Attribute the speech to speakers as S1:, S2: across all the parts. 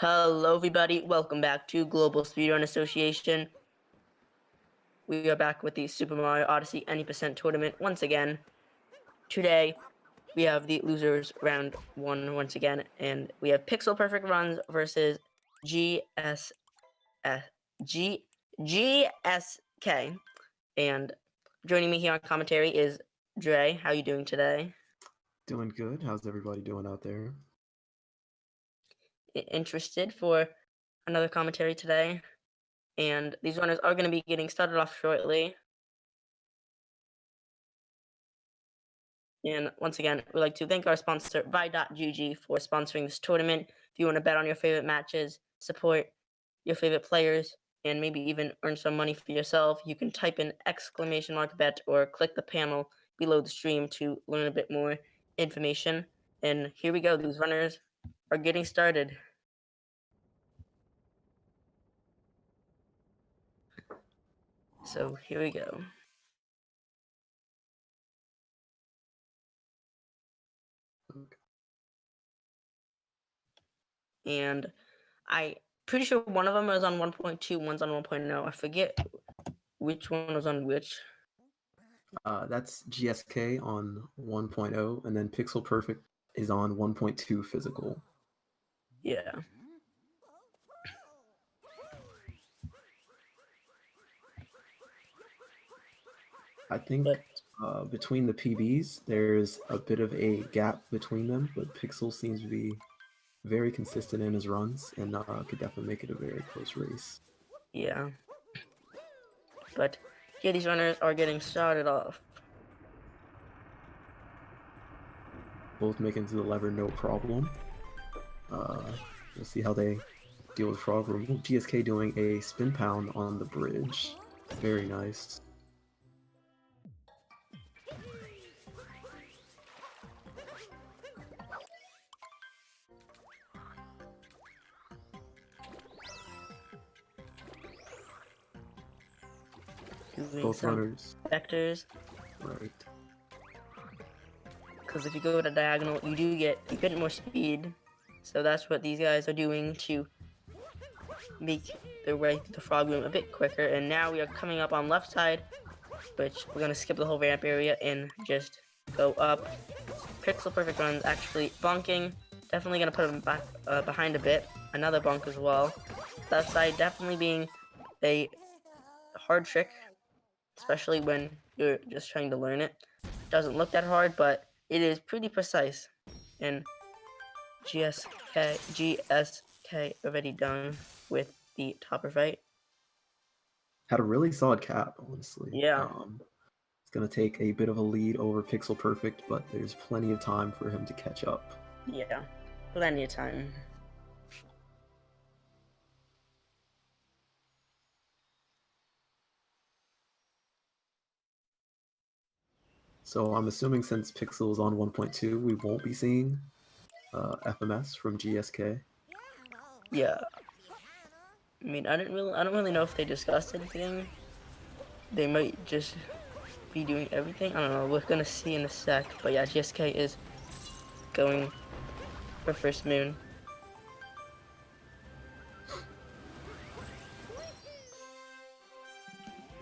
S1: Hello everybody, welcome back to Global Speedrun Association. We are back with the Super Mario Odyssey Any% tournament once again. Today, we have the losers round 1 once again, and we have PixelPerfectRuns versus GSK. And joining me here on commentary is Dre. How you doing today?
S2: Doing good. How's everybody doing out there?
S1: Interested for another commentary today, and these runners are going to be getting started off shortly. And once again, we'd like to thank our sponsor Vi.gg for sponsoring this tournament. If you want to bet on your favorite matches, support your favorite players, and maybe even earn some money for yourself, you can type in !bet or click the panel below the stream to learn a bit more information. And here we go. These runners are getting started. So here we go.
S2: Okay.
S1: And I'm pretty sure one of them is on 1.2, one's on 1.0. I forget which one was on which.
S2: That's GSK on 1.0, and then Pixel Perfect is on 1.2 physical.
S1: Yeah.
S2: I think between the PBs, there's a bit of a gap between them, but Pixel seems to be very consistent in his runs, and could definitely make it a very close race.
S1: Yeah. But here these runners are getting started off.
S2: Both making it to the lever, no problem. We'll see how they deal with frog removal. GSK doing a spin pound on the bridge. Very nice. Both runners.
S1: Vectors.
S2: Right.
S1: Because if you go to diagonal, you get a bit more speed. So that's what these guys are doing to make their way through the frog room a bit quicker. And now we are coming up on left side, which we're going to skip the whole ramp area and just go up. PixelPerfectRuns actually bunking. Definitely going to put him back behind a bit. Another bunk as well. Left side definitely being a hard trick, especially when you're just trying to learn it. Doesn't look that hard, but it is pretty precise. And GSK already done with the topper fight.
S2: Had a really solid cap, honestly.
S1: Yeah.
S2: It's going to take a bit of a lead over Pixel Perfect, but there's plenty of time for him to catch up.
S1: Yeah, plenty of time.
S2: So I'm assuming since Pixel is on 1.2, we won't be seeing FMS from GSK.
S1: Yeah. I mean, I don't really know if they discussed anything. They might just be doing everything. I don't know. We're gonna see in a sec. But yeah, GSK is going for first moon.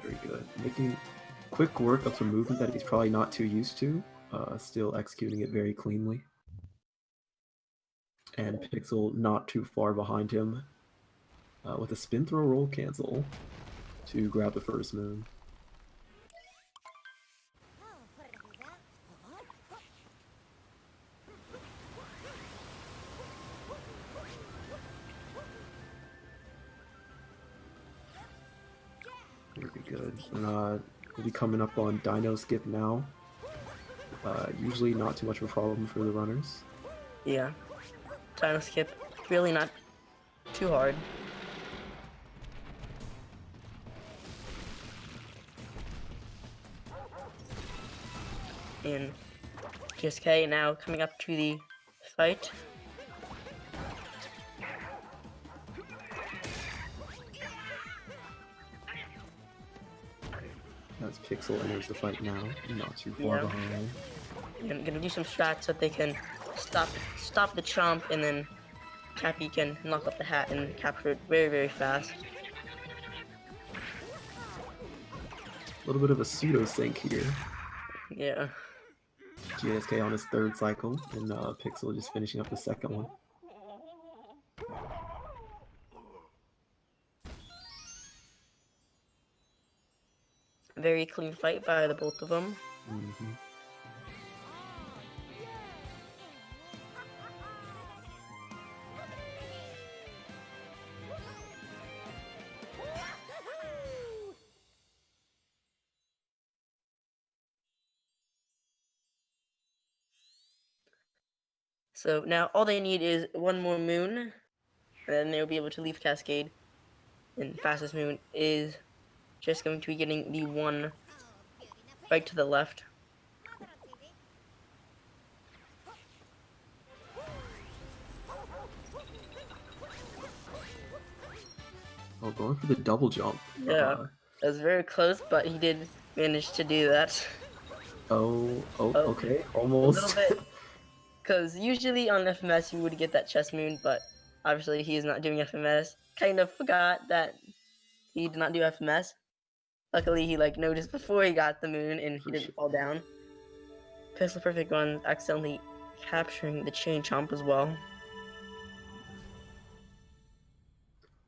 S2: Very good. Making quick work of some movement that he's probably not too used to. Still executing it very cleanly. And Pixel not too far behind him with a spin throw roll cancel to grab the first moon. Very good. We'll be coming up on Dino Skip now. Usually not too much of a problem for the runners.
S1: Yeah. Dino Skip, really not too hard. And GSK now coming up to the fight.
S2: As Pixel enters the fight now, not too far behind.
S1: I'm gonna do some shots so that they can stop the chomp and then Cappy can knock up the hat and capture it very, very fast.
S2: A little bit of a pseudo sync here.
S1: Yeah.
S2: GSK on his third cycle, and Pixel just finishing up the second one.
S1: Very clean fight by the both of them.
S2: Mm-hmm.
S1: So now all they need is one more moon, and then they'll be able to leave Cascade. And fastest moon is just going to be getting the one right to the left.
S2: Oh, going for the double jump.
S1: Yeah, that was very close, but he did manage to do that.
S2: Okay, almost.
S1: A little bit, because usually on FMS you would get that chest moon, but obviously he is not doing FMS. Kind of forgot that he did not do FMS. Luckily, he noticed before he got the moon, and he didn't fall down. PixelPerfectRuns accidentally capturing the chain chomp as well.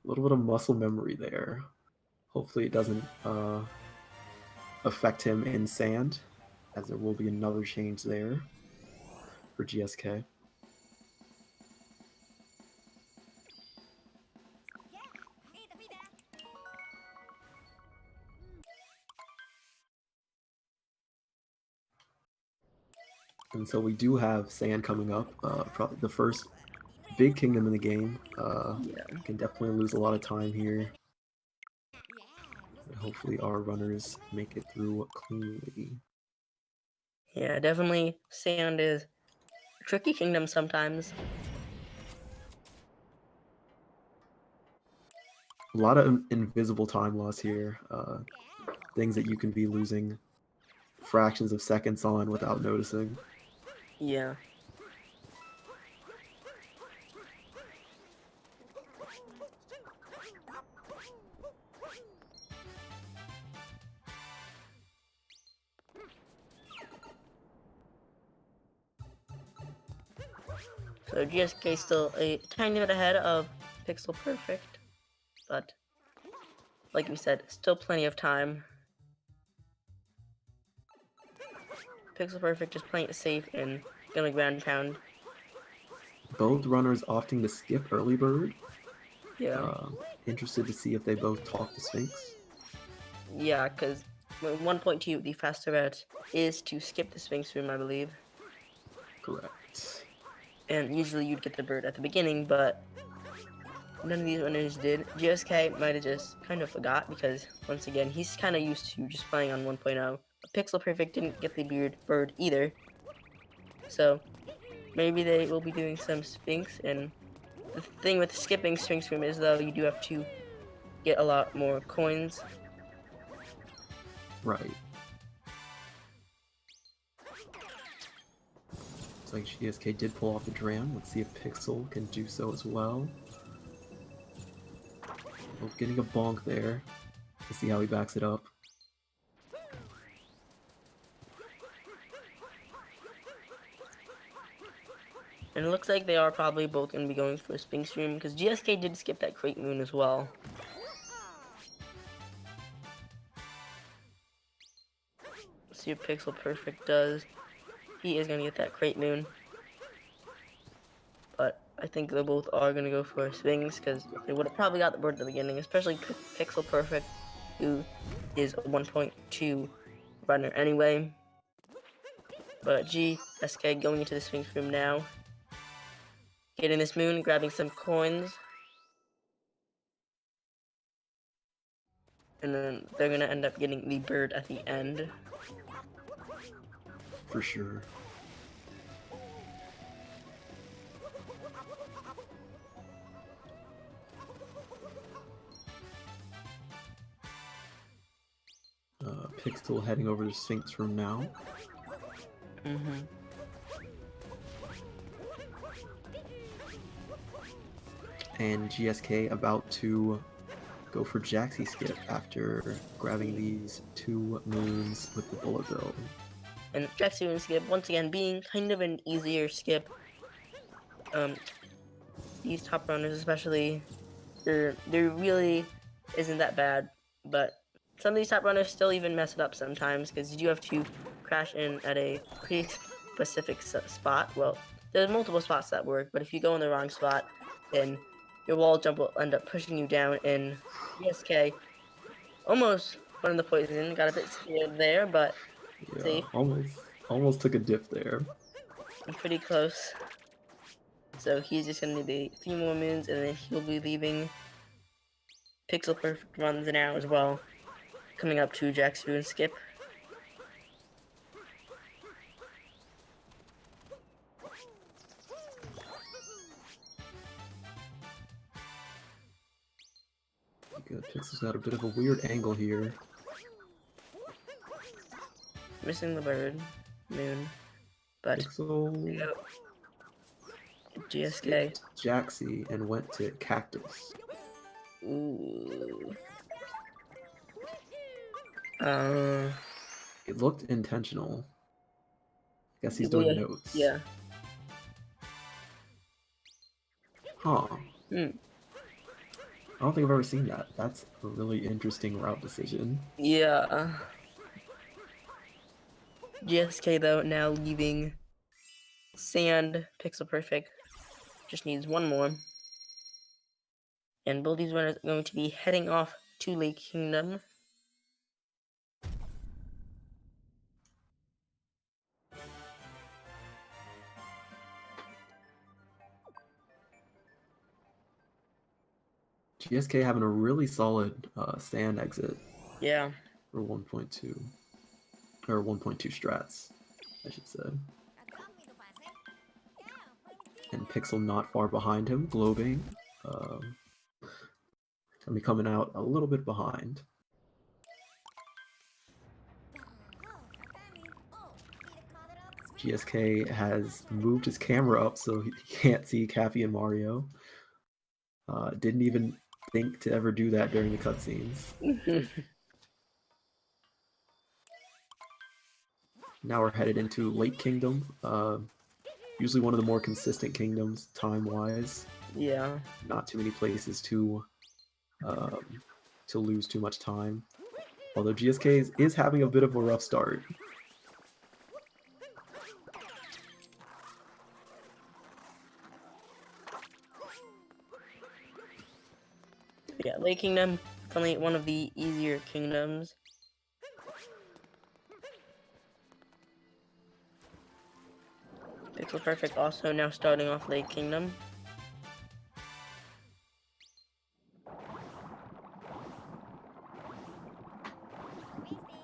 S2: A little bit of muscle memory there. Hopefully it doesn't affect him in sand, as there will be another change there for GSK. And so we do have sand coming up, probably the first big kingdom in the game. Can definitely lose a lot of time here. But hopefully our runners make it through cleanly.
S1: Yeah, definitely sand is a tricky kingdom sometimes.
S2: A lot of invisible time loss here. Things that you can be losing fractions of seconds on without noticing.
S1: Yeah. So GSK still a tiny bit ahead of Pixel Perfect, but like we said, still plenty of time. Pixel Perfect just playing it safe and gonna ground pound.
S2: Both runners opting to skip early bird.
S1: Yeah.
S2: Interested to see if they both talk to Sphinx.
S1: Yeah, because 1.2, the faster route is to skip the Sphinx room, I believe.
S2: Correct.
S1: And usually you'd get the bird at the beginning, but none of these runners did. GSK might have just kind of forgot because, once again, he's kind of used to just playing on 1.0. But Pixel Perfect didn't get the bird either. So maybe they will be doing some Sphinx. And the thing with skipping Sphinx room is, though, you do have to get a lot more coins.
S2: Right. Looks like GSK did pull off the dram. Let's see if Pixel can do so as well. Both getting a bonk there. Let's see how he backs it up.
S1: And it looks like they are probably both going to be going for a Sphinx room because GSK did skip that crate moon as well. Let's see what Pixel Perfect does. He is going to get that crate moon. But I think they both are going to go for a Sphinx because they would have probably got the bird at the beginning, especially Pixel Perfect, who is a 1.2 runner anyway. But GSK going into the Sphinx room now. Getting this moon, grabbing some coins. And then they're going to end up getting the bird at the end.
S2: For sure. Pixel heading over to Sphinx room now. and GSK about to go for Jaxi skip after grabbing these 2 moons with the bullet bill.
S1: And Jaxi skip, once again, being kind of an easier skip. These top runners especially, there really isn't that bad, but some of these top runners still even mess it up sometimes, because you do have to crash in at a pretty specific spot. Well, there's multiple spots that work, but if you go in the wrong spot, then your wall jump will end up pushing you down. In GSK, almost went in the poison, got a bit scared there, but
S2: Yeah,
S1: safe.
S2: almost took a dip there.
S1: I'm pretty close. So he's just gonna need a few more moons, and then he'll be leaving PixelPerfectRuns now as well. Coming up to Jaxu and Skip.
S2: Good. Pixel's got a bit of a weird angle here.
S1: Missing the bird, moon, but
S2: Pixel
S1: GSK.
S2: Jaxi and went to Cactus.
S1: Ooh.
S2: It looked intentional. Guess he's doing notes.
S1: Yeah.
S2: Huh.
S1: Hmm.
S2: I don't think I've ever seen that. That's a really interesting route decision.
S1: Yeah. GSK though now leaving Sand. Pixel Perfect just needs one more. And both these runners are going to be heading off to Lake Kingdom.
S2: GSK having a really solid sand exit.
S1: Yeah.
S2: For 1.2. Or 1.2 strats, I should say. And Pixel not far behind him, globing. Gonna be coming out a little bit behind. GSK has moved his camera up so he can't see Cappy and Mario. Didn't even think to ever do that during the cutscenes. Now we're headed into Lake Kingdom. Usually one of the more consistent kingdoms time-wise.
S1: Yeah.
S2: Not too many places to lose too much time. Although GSK is having a bit of a rough start.
S1: Yeah, Lake Kingdom, definitely one of the easier kingdoms. Pixel Perfect also now starting off Lake Kingdom.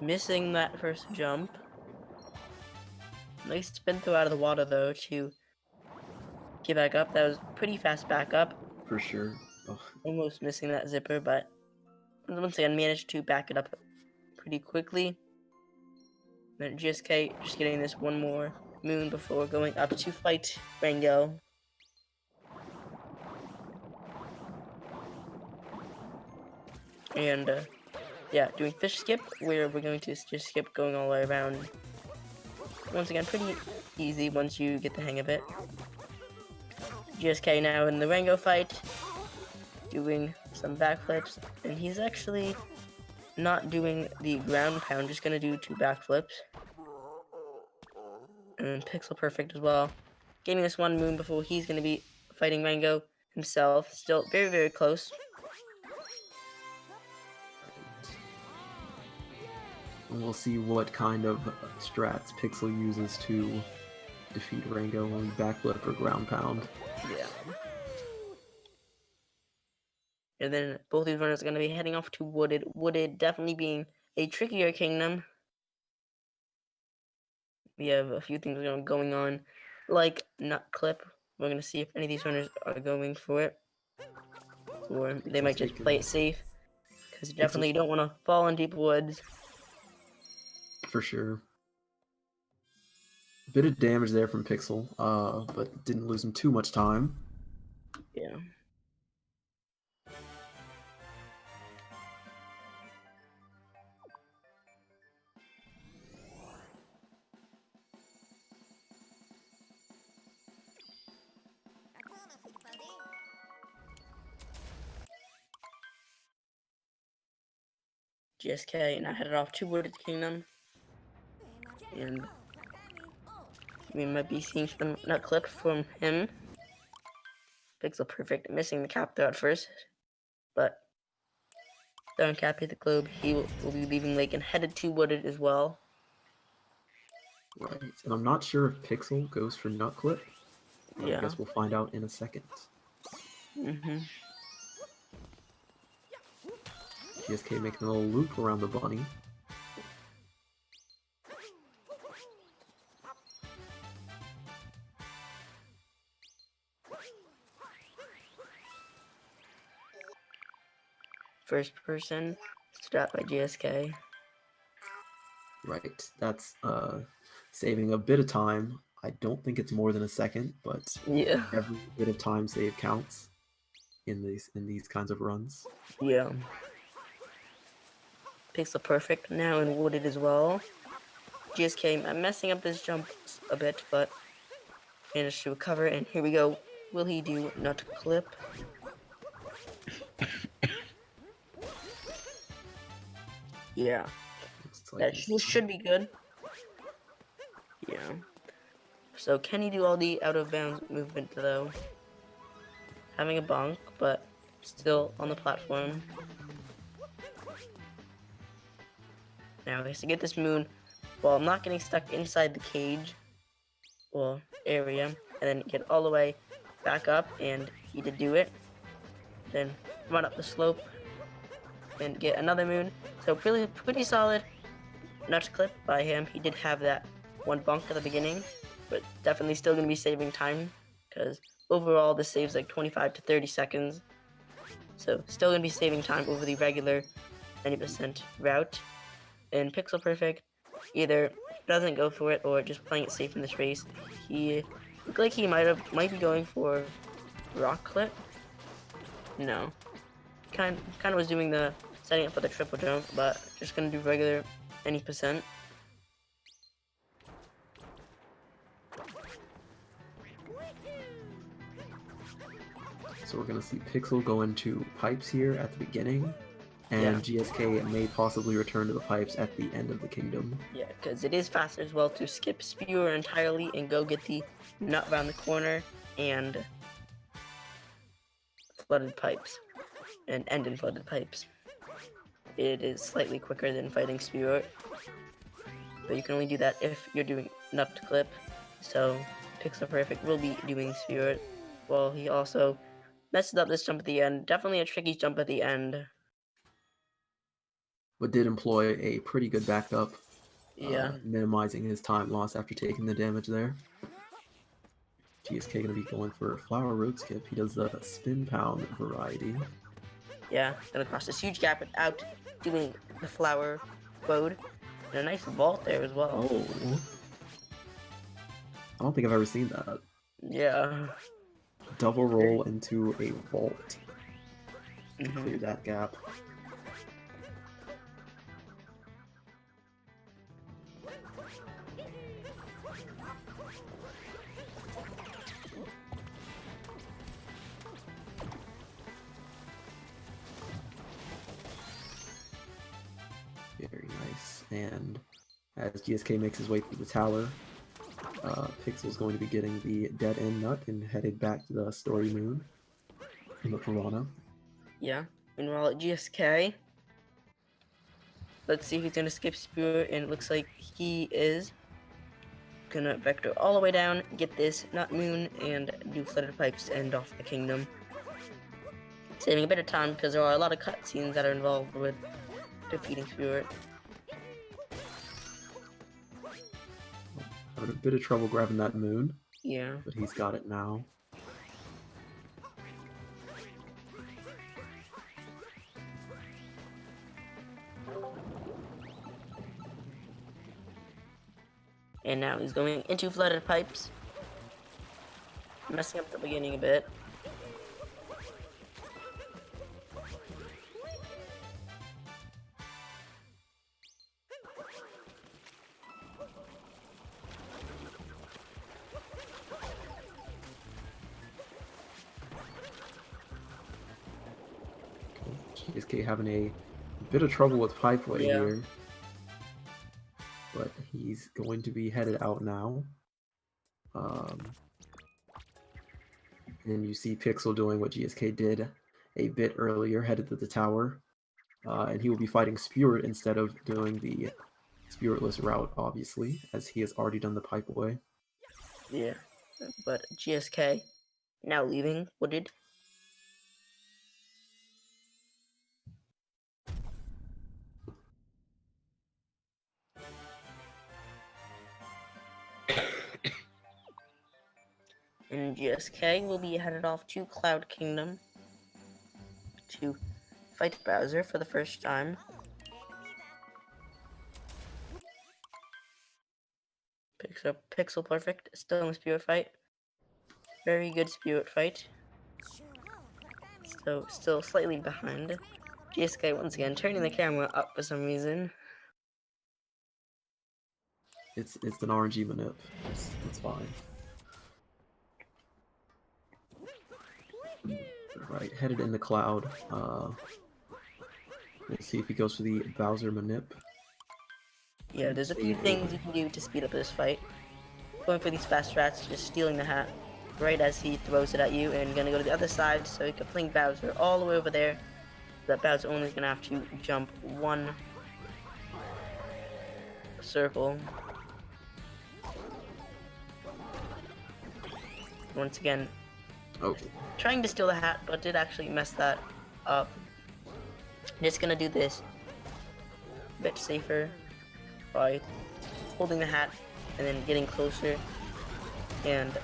S1: Missing that first jump. Nice spin throw out of the water though to get back up. That was pretty fast back up.
S2: For sure. Oh.
S1: Almost missing that zipper, but once again managed to back it up pretty quickly. Then GSK just getting this one more moon before going up to fight Rango. And yeah, doing fish skip, where we're going to just skip going all the way around. Once again, pretty easy once you get the hang of it. GSK now in the Rango fight, doing some backflips, and he's actually not doing the ground pound, just gonna do 2 backflips. And Pixel Perfect as well. Getting this one moon before he's gonna be fighting Rango himself. Still very, very close.
S2: And we'll see what kind of strats Pixel uses to defeat Rango on backflip or ground pound.
S1: Yeah. And then both these runners are going to be heading off to Wooded. Wooded definitely being a trickier kingdom. We have a few things going on, like Nut Clip. We're going to see if any of these runners are going for it. Or they might just play it safe. Because you definitely don't want to fall in deep woods.
S2: For sure. A bit of damage there from Pixel, but didn't lose him too much time.
S1: Yeah. GSK now headed off to Wooded Kingdom. And we might be seeing some nut clip from him. PixelPerfect missing the cap there at first, but don't cap hit the globe. He will be leaving Lake and headed to Wooded as well.
S2: Right, and I'm not sure if Pixel goes for nut clip.
S1: Yeah.
S2: I guess we'll find out in a second. GSK making a little loop around the bunny.
S1: First person strat by GSK.
S2: Right, that's saving a bit of time. I don't think it's more than a second, but
S1: Yeah.
S2: every bit of time save counts in these kinds of runs.
S1: Yeah. PixelPerfect now in Wooded as well. GSK messing up this jump a bit, but managed to recover. And here we go. Will he do nut clip? Yeah.
S2: Like
S1: That should be good. Yeah. So can he do all the out of bounds movement though? Having a bonk, but still on the platform. Now he has to get this moon while not getting stuck inside the cage or area, and then get all the way back up, and he did do it. Then run up the slope and get another moon. So pretty solid nut clip by him. He did have that one bonk at the beginning, but definitely still going to be saving time, because overall this saves like 25 to 30 seconds. So still going to be saving time over the regular 90% route. And PixelPerfect either doesn't go for it or just playing it safe in this race. He looked like he might be going for rock clip. No, kind of was doing the setting up for the triple jump, but just gonna do regular any percent.
S2: So we're gonna see Pixel go into pipes here at the beginning, and GSK may possibly return to the pipes at the end of the kingdom.
S1: Yeah, because it is faster as well to skip Spewer entirely and go get the nut around the corner and flooded pipes, and end in flooded pipes. It is slightly quicker than fighting Spewer, but you can only do that if you're doing nut clip. So PixelPerfect will be doing Spewer. Well, he also messed up this jump at the end. Definitely a tricky jump at the end.
S2: But did employ a pretty good backup, minimizing his time loss after taking the damage there. GSK going to be going for flower road skip. He does the spin pound variety.
S1: Yeah, gonna cross this huge gap without doing the flower road. And a nice vault there as well.
S2: Oh. I don't think I've ever seen that.
S1: Yeah.
S2: Double roll into a vault to
S1: Mm-hmm.
S2: clear that gap. Very nice. And as GSK makes his way through the tower, Pixel's going to be getting the dead end nut and headed back to the story moon in the Piranha.
S1: Yeah. Meanwhile at GSK, let's see if he's gonna skip Spear, and it looks like he is gonna vector all the way down, get this nut moon, and do flooded pipes to end off the kingdom. Saving a bit of time because there are a lot of cutscenes that are involved with defeating Spear.
S2: Having a bit of trouble grabbing that moon.
S1: Yeah.
S2: But he's got it now.
S1: And now he's going into flooded pipes. Messing up the beginning a bit.
S2: GSK having a bit of trouble with Pipeway
S1: Yeah.
S2: here. But he's going to be headed out now. And you see Pixel doing what GSK did a bit earlier, headed to the tower. And he will be fighting Spirit instead of doing the Spiritless route, obviously, as he has already done the Pipeway.
S1: Yeah. But GSK now leaving Wooded. And GSK will be headed off to Cloud Kingdom to fight Bowser for the first time. Pixel Perfect still in the Spirit fight. Very good Spirit fight. So still slightly behind. GSK once again turning the camera up for some reason.
S2: It's an RNG manip. It's fine. Right, headed in the cloud. We'll see if he goes for the Bowser manip.
S1: Yeah, there's a few things you can do to speed up this fight. Going for these fast rats, just stealing the hat right as he throws it at you, and gonna go to the other side so you can fling Bowser all the way over there. That Bowser only is gonna have to jump one circle. Once again, trying to steal the hat, but did actually mess that up. Just gonna do this a bit safer by holding the hat and then getting closer, and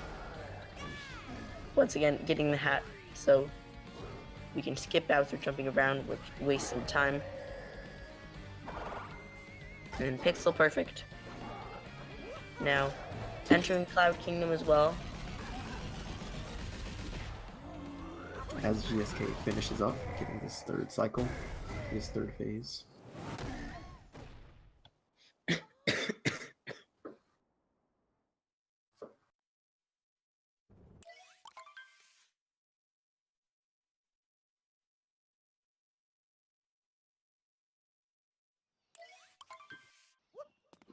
S1: once again getting the hat so we can skip Bowser jumping around, which wastes some time. And Pixel Perfect now entering Cloud Kingdom as well.
S2: As GSK finishes up, getting this third cycle, this third phase.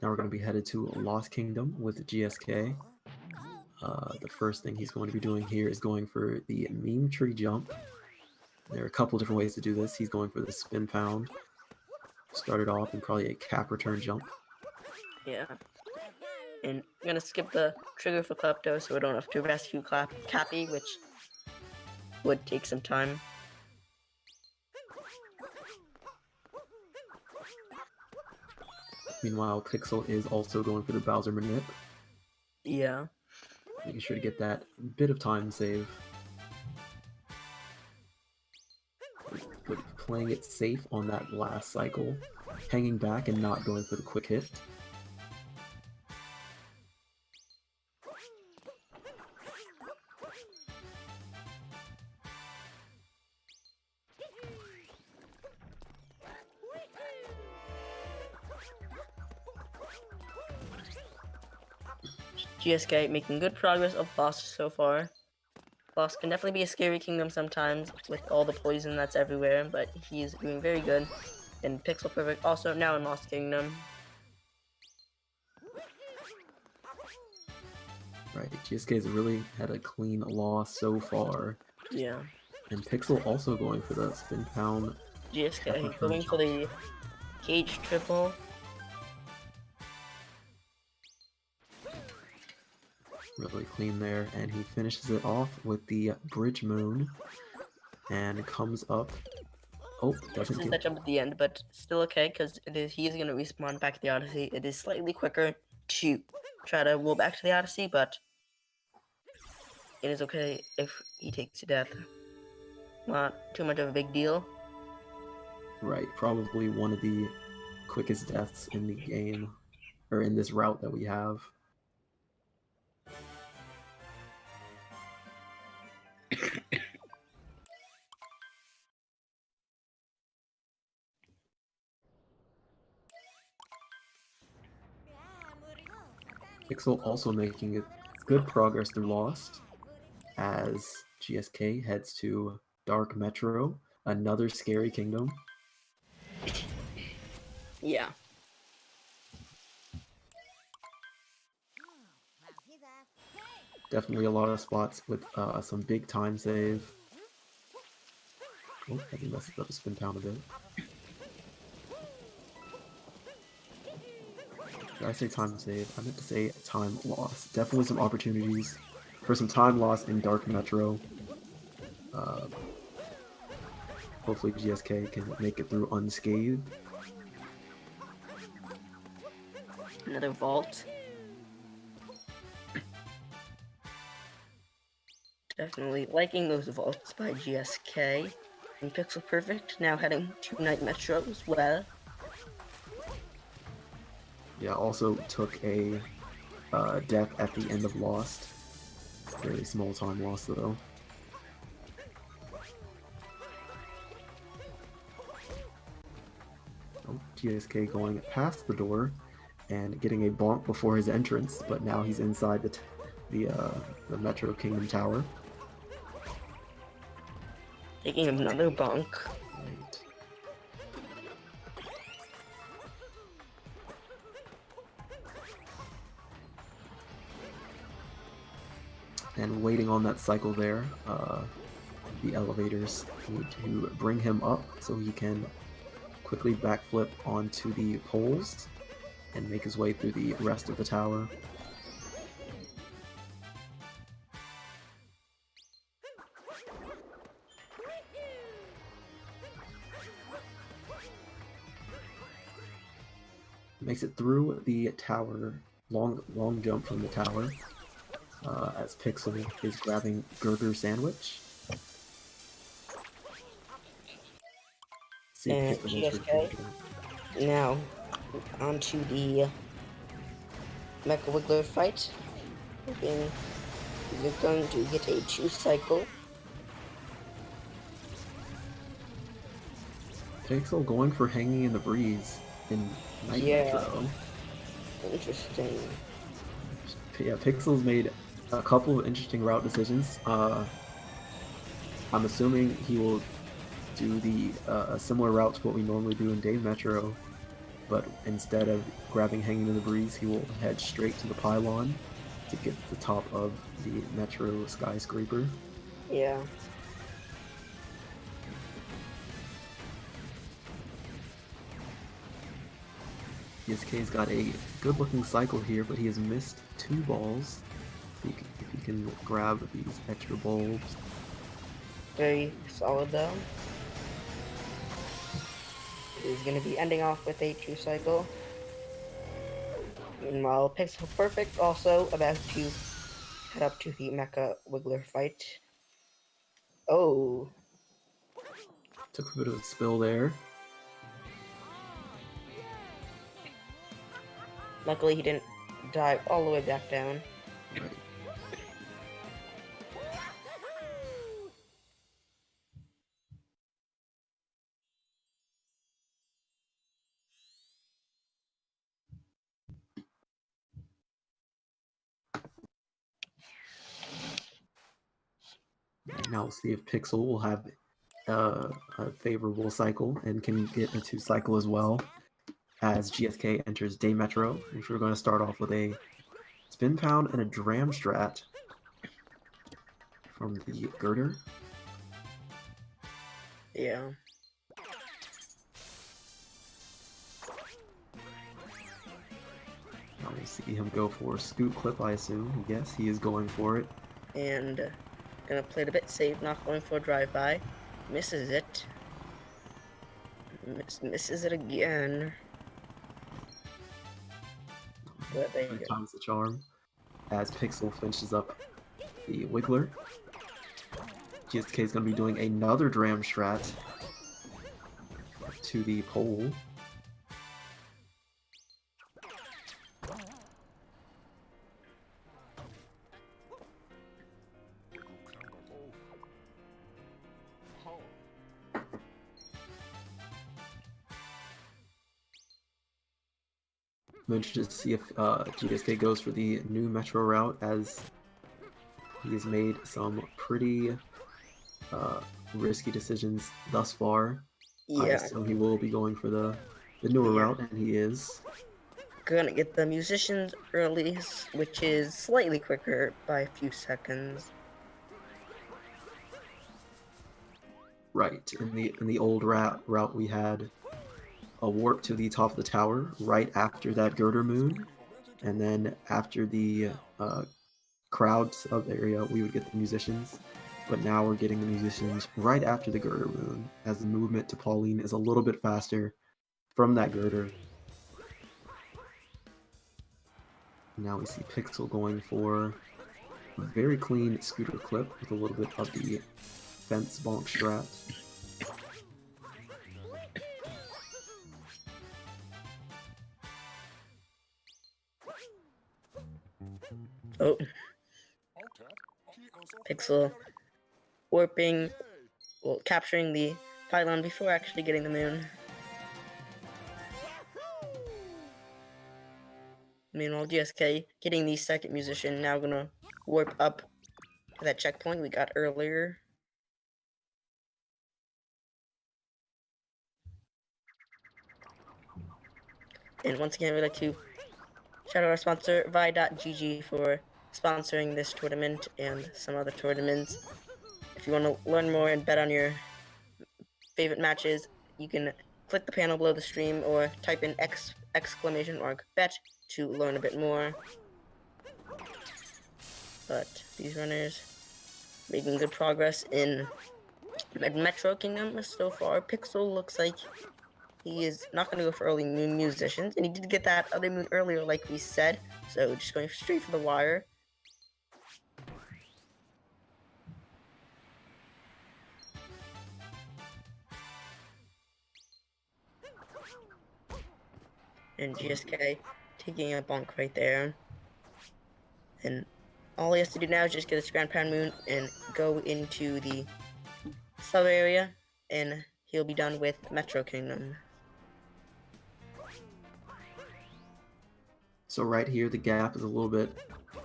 S2: Now we're going to be headed to Lost Kingdom with GSK. The first thing he's going to be doing here is going for the meme tree jump. There are a couple different ways to do this. He's going for the spin pound. Started off in probably a cap return jump.
S1: Yeah. And I'm gonna skip the trigger for Klepto so we don't have to rescue Cappy, which would take some time.
S2: Meanwhile, Pixel is also going for the Bowser manip.
S1: Yeah.
S2: Making sure to get that bit of time save. But playing it safe on that last cycle. Hanging back and not going for the quick hit.
S1: GSK making good progress of Lost so far. Lost can definitely be a scary kingdom sometimes with all the poison that's everywhere, but he's doing very good. And Pixel Perfect also now in Lost Kingdom.
S2: Right, GSK's really had a clean loss so far.
S1: Yeah.
S2: And Pixel also going for the spin pound.
S1: GSK going for the cage triple.
S2: Really clean there, and he finishes it off with the bridge moon, and comes up. Oh, doesn't get
S1: that jump at the end, but still okay because he is gonna respawn back to the Odyssey. It is slightly quicker to try to roll back to the Odyssey, but it is okay if he takes to death. Not too much of a big deal.
S2: Right, probably one of the quickest deaths in the game, or in this route that we have. Pixel also making good progress through Lost, as GSK heads to Dark Metro, another scary kingdom.
S1: Yeah.
S2: Definitely a lot of spots with some big time save. Oh, I think messed up the spin pound a bit. Did I say time save? I meant to say time loss. Definitely some opportunities for some time loss in Dark Metro. Hopefully GSK can make it through unscathed.
S1: Another vault. Definitely liking those vaults by GSK. And Pixel Perfect now heading to Night Metro as well.
S2: Yeah, also took a death at the end of Lost. Very small time loss though. Oh, GSK going past the door and getting a bonk before his entrance, but now he's inside the Metro Kingdom Tower.
S1: Taking another bonk.
S2: Right. And waiting on that cycle there, the elevators need to bring him up so he can quickly backflip onto the poles and make his way through the rest of the tower. Makes it through the tower, long jump from the tower, as Pixel is grabbing Burger Sandwich. See
S1: And GSK now onto the Mecha Wiggler fight. Hoping they're going to get a 2 cycle.
S2: Pixel going for Hanging in the Breeze in Night Metro.
S1: Interesting.
S2: Yeah, Pixel's made a couple of interesting route decisions. I'm assuming he will do a similar route to what we normally do in Day Metro, but instead of grabbing Hanging in the Breeze, he will head straight to the pylon to get to the top of the Metro skyscraper.
S1: Yeah.
S2: GSK's got a good-looking cycle here, but he has missed 2 balls. So if he can grab these extra bulbs.
S1: Very solid though. He's going to be ending off with a 2 cycle. Meanwhile, Pixel Perfect also about to head up to the Mecha Wiggler fight. Oh.
S2: Took a bit of a spill there.
S1: Luckily, he didn't dive all the way back down.
S2: Right. Now we'll see if Pixel will have a favorable cycle and can get a 2 cycle as well as GSK enters Day Metro, which we're going to start off with a spin pound and a dram strat from the girder.
S1: Yeah.
S2: Now we'll see him go for scoot clip, I assume. Yes, he is going for it.
S1: And gonna play it a bit safe, not going for a drive-by. Misses it. Misses it again. But there you go.
S2: Times the charm as Pixel finishes up the Wiggler. GSK is going to be doing another dram strat to the pole. I'm interested to see if GSK goes for the new Metro route, as he has made some pretty risky decisions thus far. I
S1: Yeah,
S2: assume he will be going for the newer
S1: yeah.
S2: route, and he is.
S1: Gonna get the musicians early, which is slightly quicker by a few seconds.
S2: Right. In the old route we had a warp to the top of the tower right after that girder moon, and then after the crowd sub area we would get the musicians. But now we're getting the musicians right after the girder moon, as the movement to Pauline is a little bit faster from that girder. Now we see Pixel going for a very clean scooter clip with a little bit of the fence bonk strat.
S1: Oh, Pixel warping, well, capturing the pylon before actually getting the moon. Meanwhile, GSK getting the second musician, now gonna warp up to that checkpoint we got earlier. And once again, we'd like to shout out our sponsor, Vi.gg, for sponsoring this tournament and some other tournaments. If you want to learn more and bet on your favorite matches, you can click the panel below the stream or type in exclamation mark bet to learn a bit more. But these runners making good progress in Metro Kingdom so far. Pixel looks like he is not going to go for early moon musicians, and he did get that other moon earlier like we said, so just going straight for the wire. And GSK taking a bonk right there. And all he has to do now is just get his ground pound moon and go into the sub area, and he'll be done with Metro Kingdom.
S2: So right here, the gap is a little bit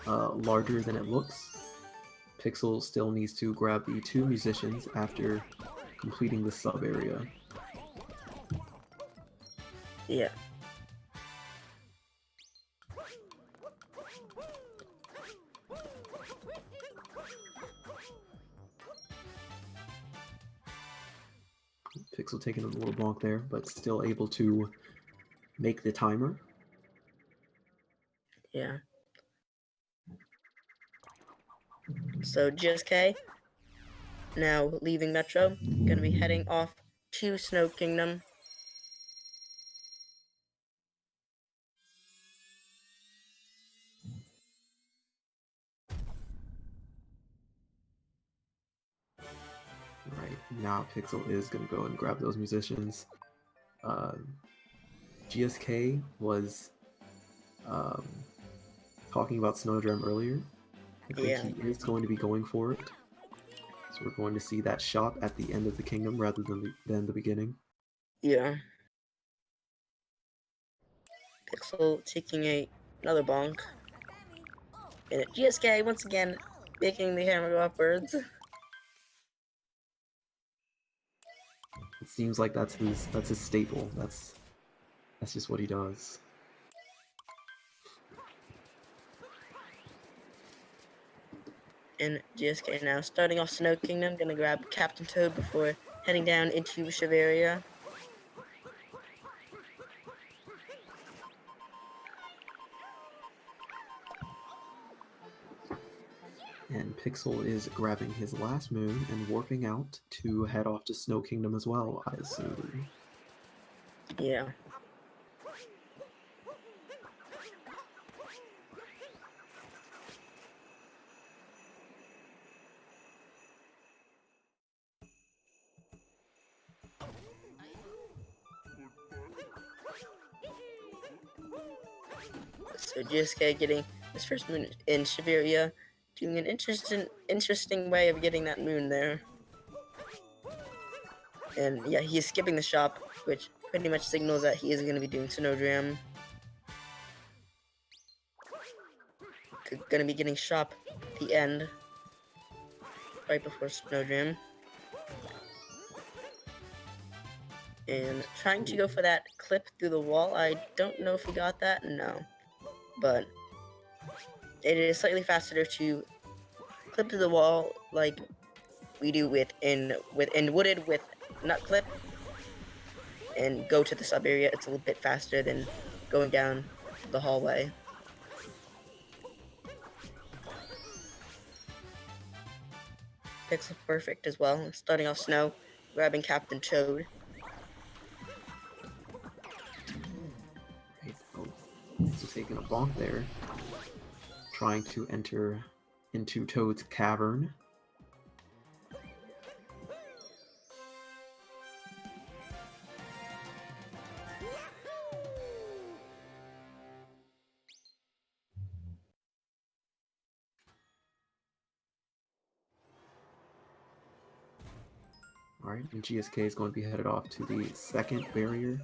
S2: larger than it looks. Pixel still needs to grab the two musicians after completing the sub area.
S1: Yeah.
S2: Pixel taking a little bonk there, but still able to make the timer.
S1: Yeah. So GSK now leaving Metro, gonna be heading off to Snow Kingdom.
S2: Right, now Pixel is going to go and grab those musicians. GSK was talking about Snowdrum earlier. I think he is going to be going for it. So we're going to see that shop at the end of the kingdom rather than the beginning.
S1: Yeah. Pixel taking another bonk. And GSK once again making the hammer go upwards.
S2: It seems like that's his staple. That's just what he does.
S1: And GSK now starting off Snow Kingdom, gonna grab Captain Toad before heading down into Shiveria.
S2: And Pixel is grabbing his last moon and warping out to head off to Snow Kingdom as well, I assume.
S1: Yeah. So GSK getting his first moon in Shiveria, doing an interesting way of getting that moon there. And yeah, he is skipping the shop, which pretty much signals that he is going to be doing Snowdram. Gonna be getting shop at the end, right before Snowdram. And trying to go for that clip through the wall. I don't know if he got that. No. But it is slightly faster to clip to the wall like we do with wooded with nut clip and go to the sub area. It's a little bit faster than going down the hallway. Pixel Perfect as well, starting off Snow, grabbing Captain Toad.
S2: Right. Oh, so taking a bonk there, trying to enter into Toad's cavern. Alright, and GSK is going to be headed off to the second barrier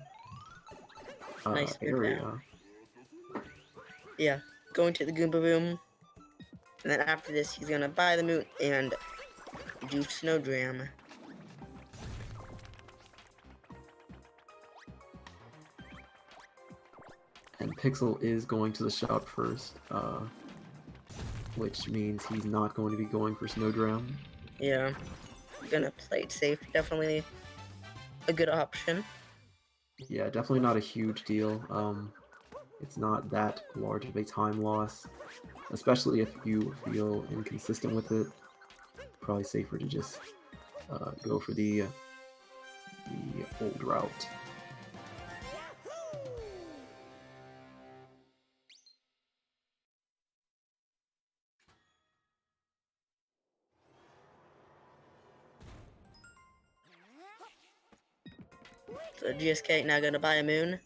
S1: Nice
S2: area.
S1: Yeah, going to the Goomba room. And then after this, he's gonna buy the moon and do Snowdram.
S2: And Pixel is going to the shop first, which means he's not going to be going for Snowdram.
S1: Yeah, gonna play it safe. Definitely a good option.
S2: Yeah, definitely not a huge deal. It's not that large of a time loss, especially if you feel inconsistent with it. Probably safer to just go for the old route.
S1: So GSK now gonna buy a moon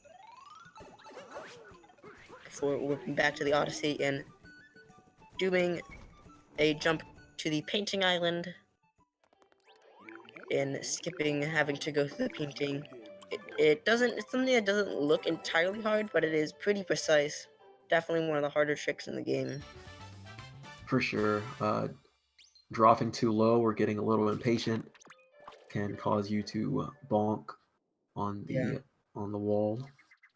S1: before whipping back to the Odyssey and doing a jump to the painting island and skipping having to go through the painting. It's something that doesn't look entirely hard, but it is pretty precise. Definitely one of the harder tricks in the game.
S2: For sure. Dropping too low or getting a little impatient can cause you to bonk on the wall.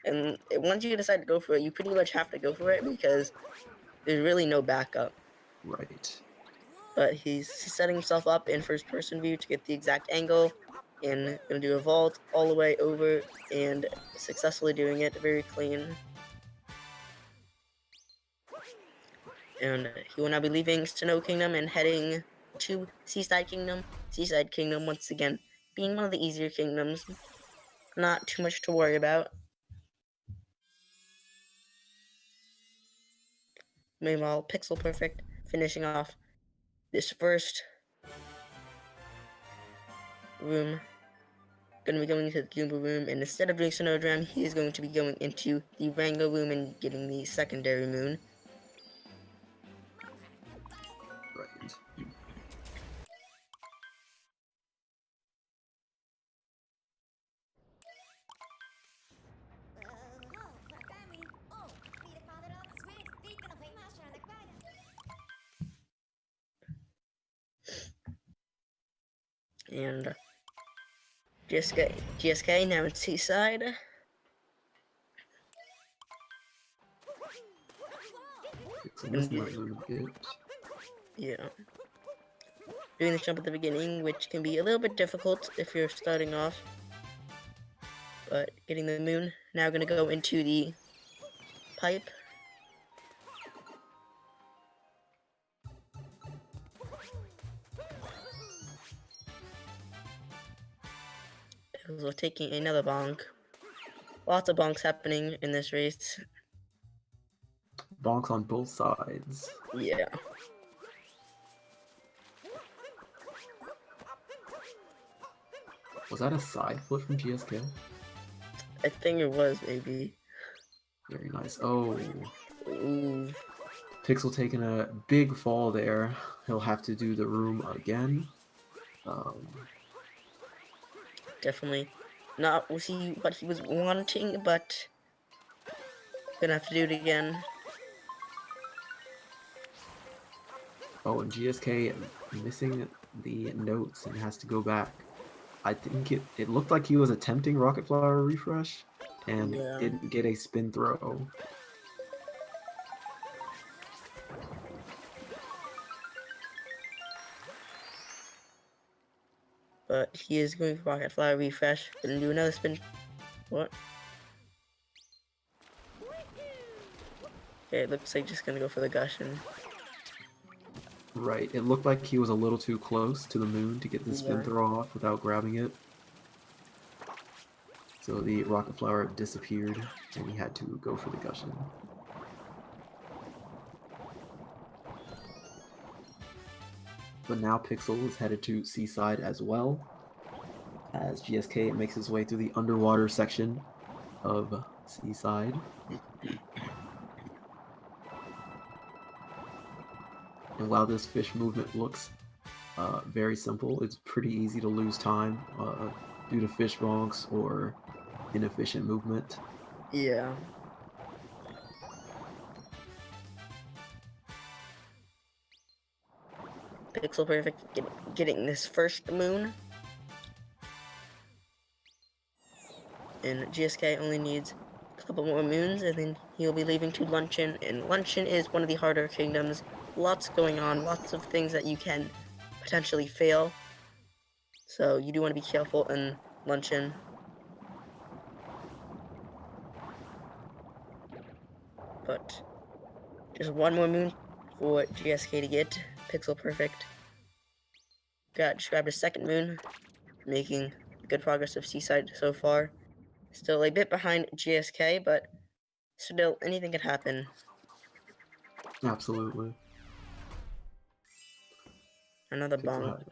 S1: And once you decide to go for it, you pretty much have to go for it because there's really no backup.
S2: Right.
S1: But he's setting himself up in first-person view to get the exact angle and gonna do a vault all the way over and successfully doing it very clean. And he will now be leaving Snow Kingdom and heading to Seaside Kingdom. Seaside Kingdom, once again, being one of the easier kingdoms. Not too much to worry about. Meanwhile, Pixel Perfect finishing off this first room. Going to be going into the Goomba room, and instead of doing Snowdram, he is going to be going into the Rango room and getting the secondary moon.
S2: Right.
S1: And GSK now in Seaside.
S2: Pixel missing that move a bit.
S1: Yeah. Doing the jump at the beginning, which can be a little bit difficult if you're starting off. But getting the moon. Now going to go into the pipe. We're taking another bonk. Lots of bonks happening in this race.
S2: Bonks on both sides.
S1: Yeah.
S2: Was that a side flip from GSK?
S1: I think it was, maybe.
S2: Very nice. Oh.
S1: Ooh.
S2: Pixel taking a big fall there. He'll have to do the room again.
S1: Definitely not what he was wanting, but gonna have to do it again.
S2: Oh, and GSK missing the notes and has to go back. I think it looked like he was attempting Rocket Flower refresh and
S1: Yeah.
S2: didn't get a spin throw.
S1: But he is going for Rocket Flower refresh. Gonna do another spin. What? Okay, it looks like just gonna go for the Gushin.
S2: Right, it looked like he was a little too close to the moon to get the spin
S1: Yeah.
S2: throw off without grabbing it. So the Rocket Flower disappeared, and he had to go for the Gushin. But now Pixel is headed to Seaside as well, as GSK makes his way through the underwater section of Seaside. And while this fish movement looks very simple, it's pretty easy to lose time due to fish bonks or inefficient movement.
S1: Yeah. PixelPerfect getting this first moon. And GSK only needs a couple more moons, and then he'll be leaving to Luncheon. And Luncheon is one of the harder kingdoms. Lots going on, lots of things that you can potentially fail. So you do want to be careful in Luncheon. But just one more moon for GSK to get. PixelPerfect just grabbed a second moon, making good progress of Seaside so far. Still a bit behind GSK, but still anything could happen.
S2: Absolutely.
S1: Another
S2: Pixel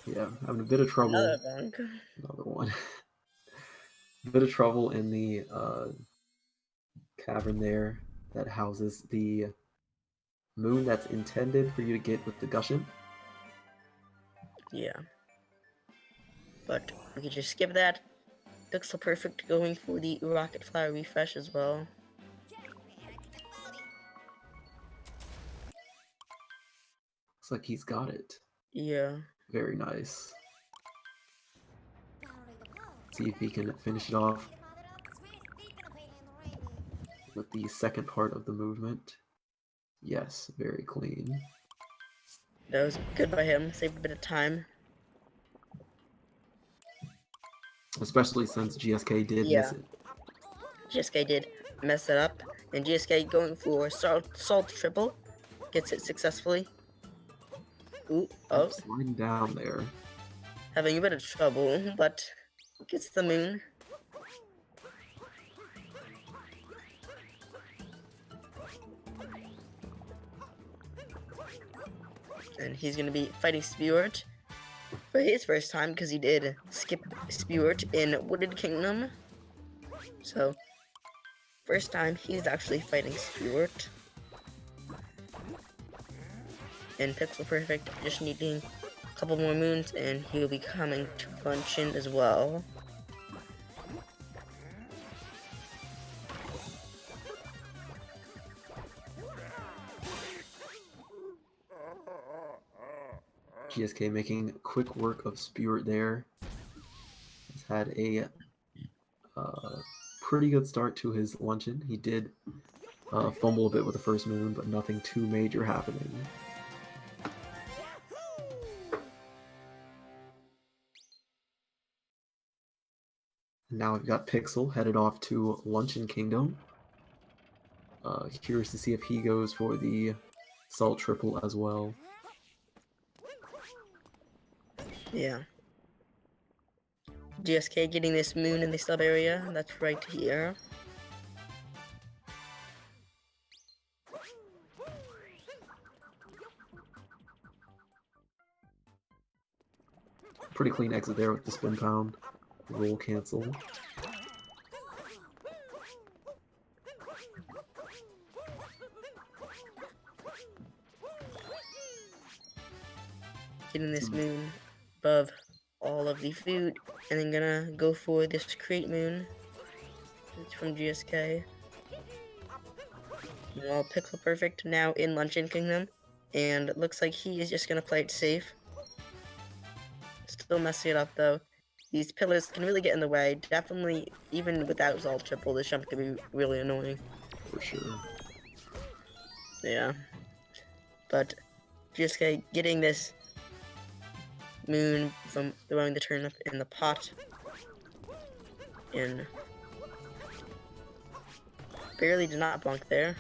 S1: bonk.
S2: having a bit of trouble.
S1: Another bonk.
S2: Another one. A bit of trouble in the cavern there that houses the moon that's intended for you to get with the Gushin.
S1: Yeah. But we could just skip that. PixelPerfect going for the Rocket Flower refresh as well.
S2: Looks like he's got it.
S1: Yeah.
S2: Very nice. See if he can finish it off with the second part of the movement. Yes, very clean.
S1: That was good by him. Saved a bit of time.
S2: Especially since GSK did miss it.
S1: GSK did mess it up. And GSK going for salt triple. Gets it successfully. Ooh, oh.
S2: Sliding down there.
S1: Having a bit of trouble, but gets the moon. And he's going to be fighting Spirit for his first time because he did skip Spirit in Wooded Kingdom. So, first time he's actually fighting Spirit. And PixelPerfect just needing a couple more moons and he'll be coming to Luncheon as well.
S2: GSK making quick work of Spirit there. He's had a pretty good start to his Luncheon. He did fumble a bit with the first moon, but nothing too major happening. And now we've got Pixel headed off to Luncheon Kingdom. Curious to see if he goes for the Salt Triple as well.
S1: Yeah. GSK getting this moon in the sub area. That's right here.
S2: Pretty clean exit there with the spin pound. Roll cancel.
S1: Getting this moon above all of the food, and then gonna go for this crate moon. It's from GSK. Well, PixelPerfect now in Luncheon Kingdom, and it looks like he is just gonna play it safe. Still messing it up though. these pillars can really get in the way. Definitely, even without Zalt Triple, this jump can be really annoying.
S2: For sure.
S1: Yeah. But GSK getting this moon from throwing the turnip in the pot. And barely did not bonk there.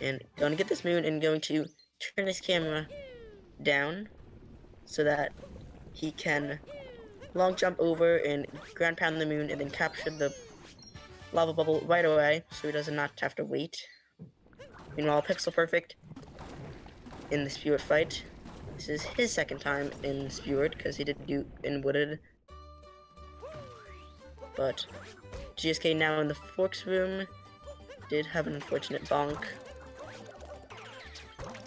S1: And going to get this moon and going to turn his camera down so that he can long jump over and ground pound the moon and then capture the lava bubble right away so he does not have to wait. Meanwhile, Pixel Perfect in the Spewart fight. This is his second time in Spewart because he didn't do in Wooded. But GSK now in the Forks room did have an unfortunate bonk.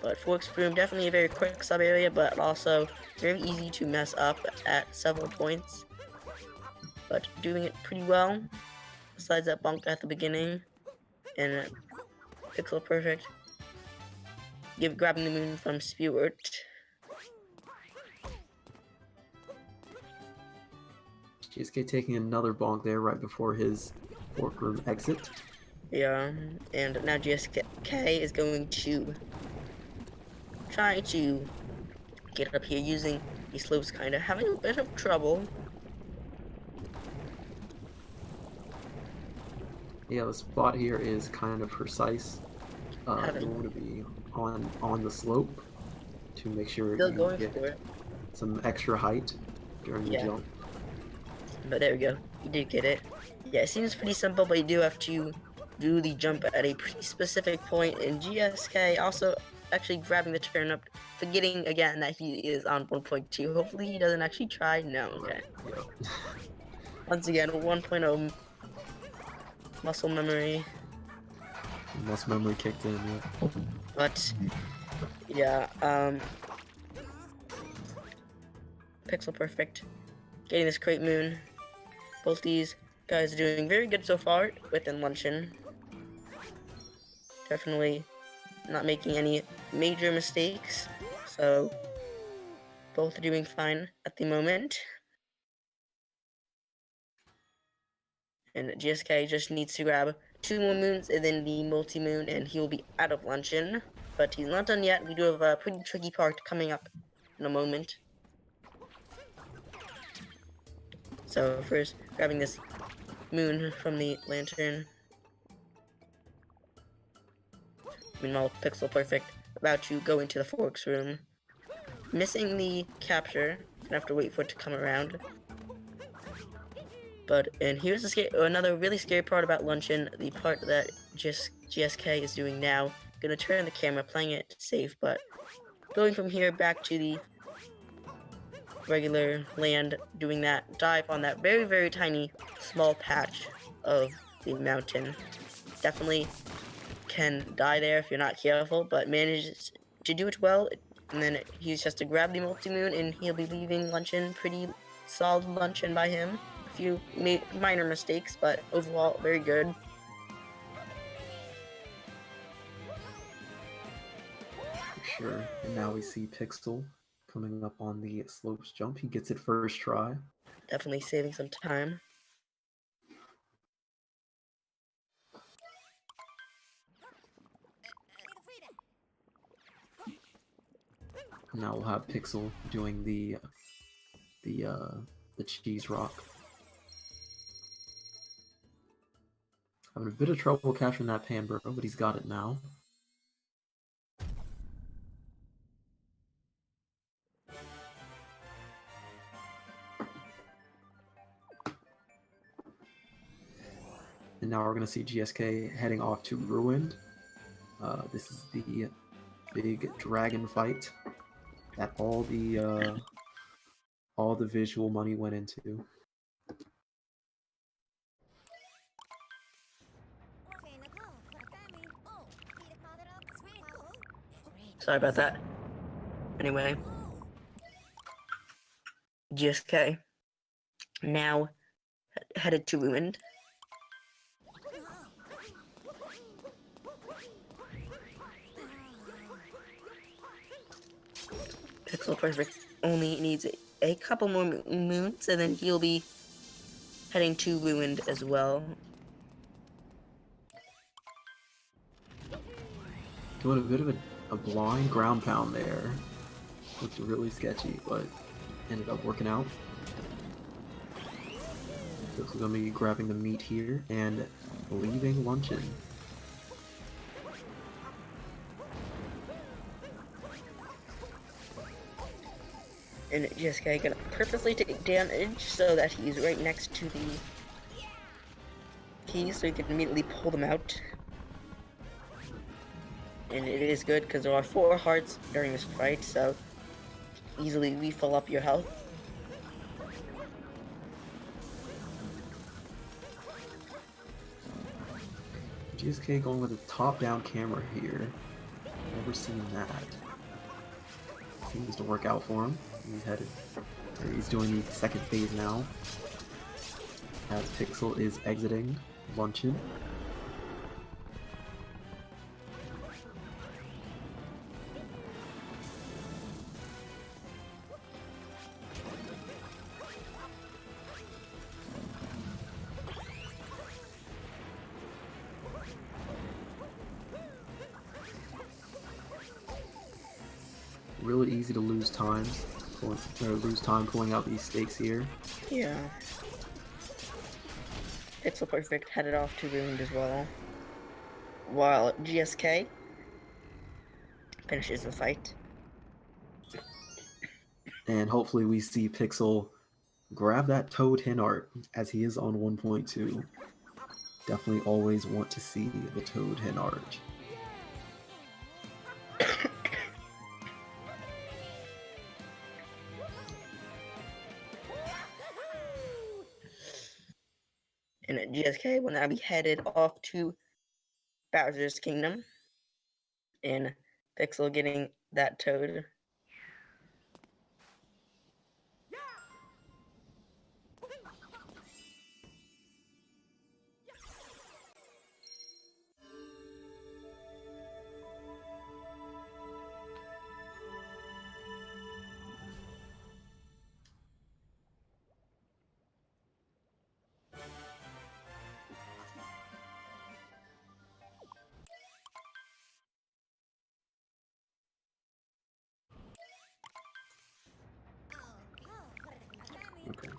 S1: But Forks room definitely a very quick sub area, but also very easy to mess up at several points. But doing it pretty well, besides that bonk at the beginning. And Pixel Perfect grabbing the moon from Spewart.
S2: GSK taking another bonk there right before his fork room exit.
S1: Yeah, and now GSK is going to try to get up here using these slopes, kind of having a bit of trouble.
S2: Yeah, the spot here is kind of precise. You want to be on the slope to make sure
S1: Still
S2: you
S1: going
S2: get
S1: for it.
S2: some extra height during the jump.
S1: But there we go. You did get it. Yeah, it seems pretty simple, but you do have to do the jump at a pretty specific point. And GSK also actually grabbing the turnip, forgetting again that he is on 1.2. Hopefully he doesn't actually try. No, okay. Once again, 1.0 muscle memory.
S2: Muscle memory kicked in, yeah.
S1: But yeah, Pixel Perfect getting this great moon. Both these guys are doing very good so far within luncheon. Definitely not making any major mistakes, so both are doing fine at the moment. And GSK just needs to grab 2 more moons and then the multi-moon, and he will be out of luncheon. But he's not done yet. We do have a pretty tricky part coming up in a moment. So first, grabbing this moon from the lantern. Meanwhile, Pixel Perfect about to go into the Forks room. Missing the capture. Gonna have to wait for it to come around. And here's another really scary part about luncheon. The part that GSK is doing now. Gonna turn the camera, playing it safe, but going from here back to the regular land, doing that dive on that very, very tiny, small patch of the mountain. Definitely can die there if you're not careful, but manages to do it well. And then he's just to grab the multi-moon, and he'll be leaving luncheon. Pretty solid luncheon by him. A few minor mistakes, but overall very good.
S2: For sure. And now we see Pixel coming up on the slopes jump. He gets it first try.
S1: Definitely saving some time.
S2: Now we'll have Pixel doing the cheese rock. Having a bit of trouble capturing that pan bro, but he's got it now. And now we're going to see GSK heading off to Ruined. This is the big dragon fight that all the visual money went into.
S1: Sorry about that. Anyway, GSK now headed to Ruined. Pixel Perfect only needs a couple more moons, and then he'll be heading to Ruined as well.
S2: Doing a bit of a blind ground pound there. Looked really sketchy, but ended up working out. Looks like I'm gonna be grabbing the meat here and leaving luncheon.
S1: And GSK gonna purposely take damage so that he's right next to the keys so he can immediately pull them out. And it is good because there are 4 hearts during this fight, so easily refill up your health.
S2: GSK going with a top-down camera here. Never seen that. Seems to work out for him. He's doing the second phase now. As Pixel is exiting luncheon. Really easy to lose time pulling out these stakes here.
S1: Yeah. PixelPerfect headed off to Ruined as well, while GSK finishes the fight.
S2: And hopefully we see Pixel grab that Toad Hen art as he is on 1.2. Definitely always want to see the Toad Hen art.
S1: And GSK will now be headed off to Bowser's Kingdom. And Pixel getting that Toad.
S2: Okay.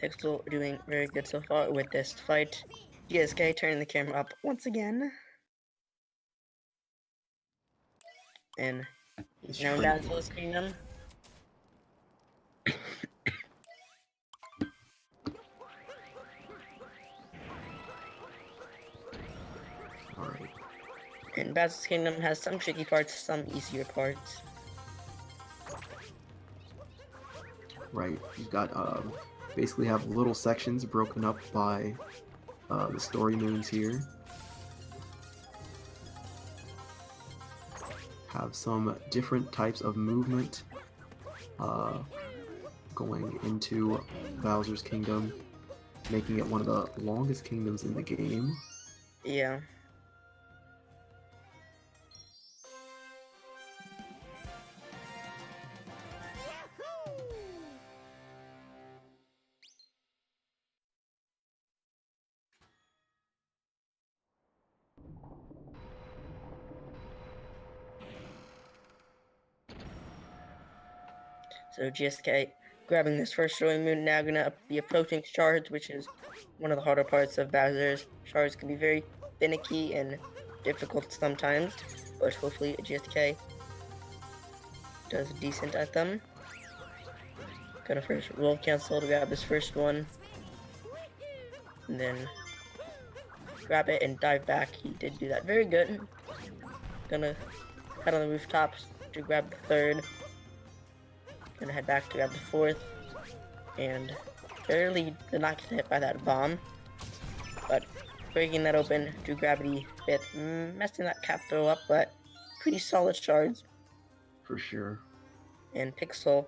S1: Pixel doing very good so far with this fight. GSK turning the camera up once again. And now down to his kingdom.
S2: Alright.
S1: And Bowser's Kingdom has some tricky parts, some easier parts.
S2: Right. You've got basically have little sections broken up by the story moons here. Have some different types of movement going into Bowser's Kingdom, making it one of the longest kingdoms in the game.
S1: Yeah. So GSK grabbing this first story moon, now gonna be approaching shards, which is one of the harder parts of Bowser's. Shards can be very finicky and difficult sometimes, but hopefully GSK does decent at them. Gonna first roll cancel to grab this first one, and then grab it and dive back. He did do that very good. Gonna head on the rooftops to grab the third. Gonna head back to grab the fourth, and barely did not get hit by that bomb, but breaking that open to grab the fifth, messing that cap throw up, but pretty solid shards.
S2: For sure.
S1: And Pixel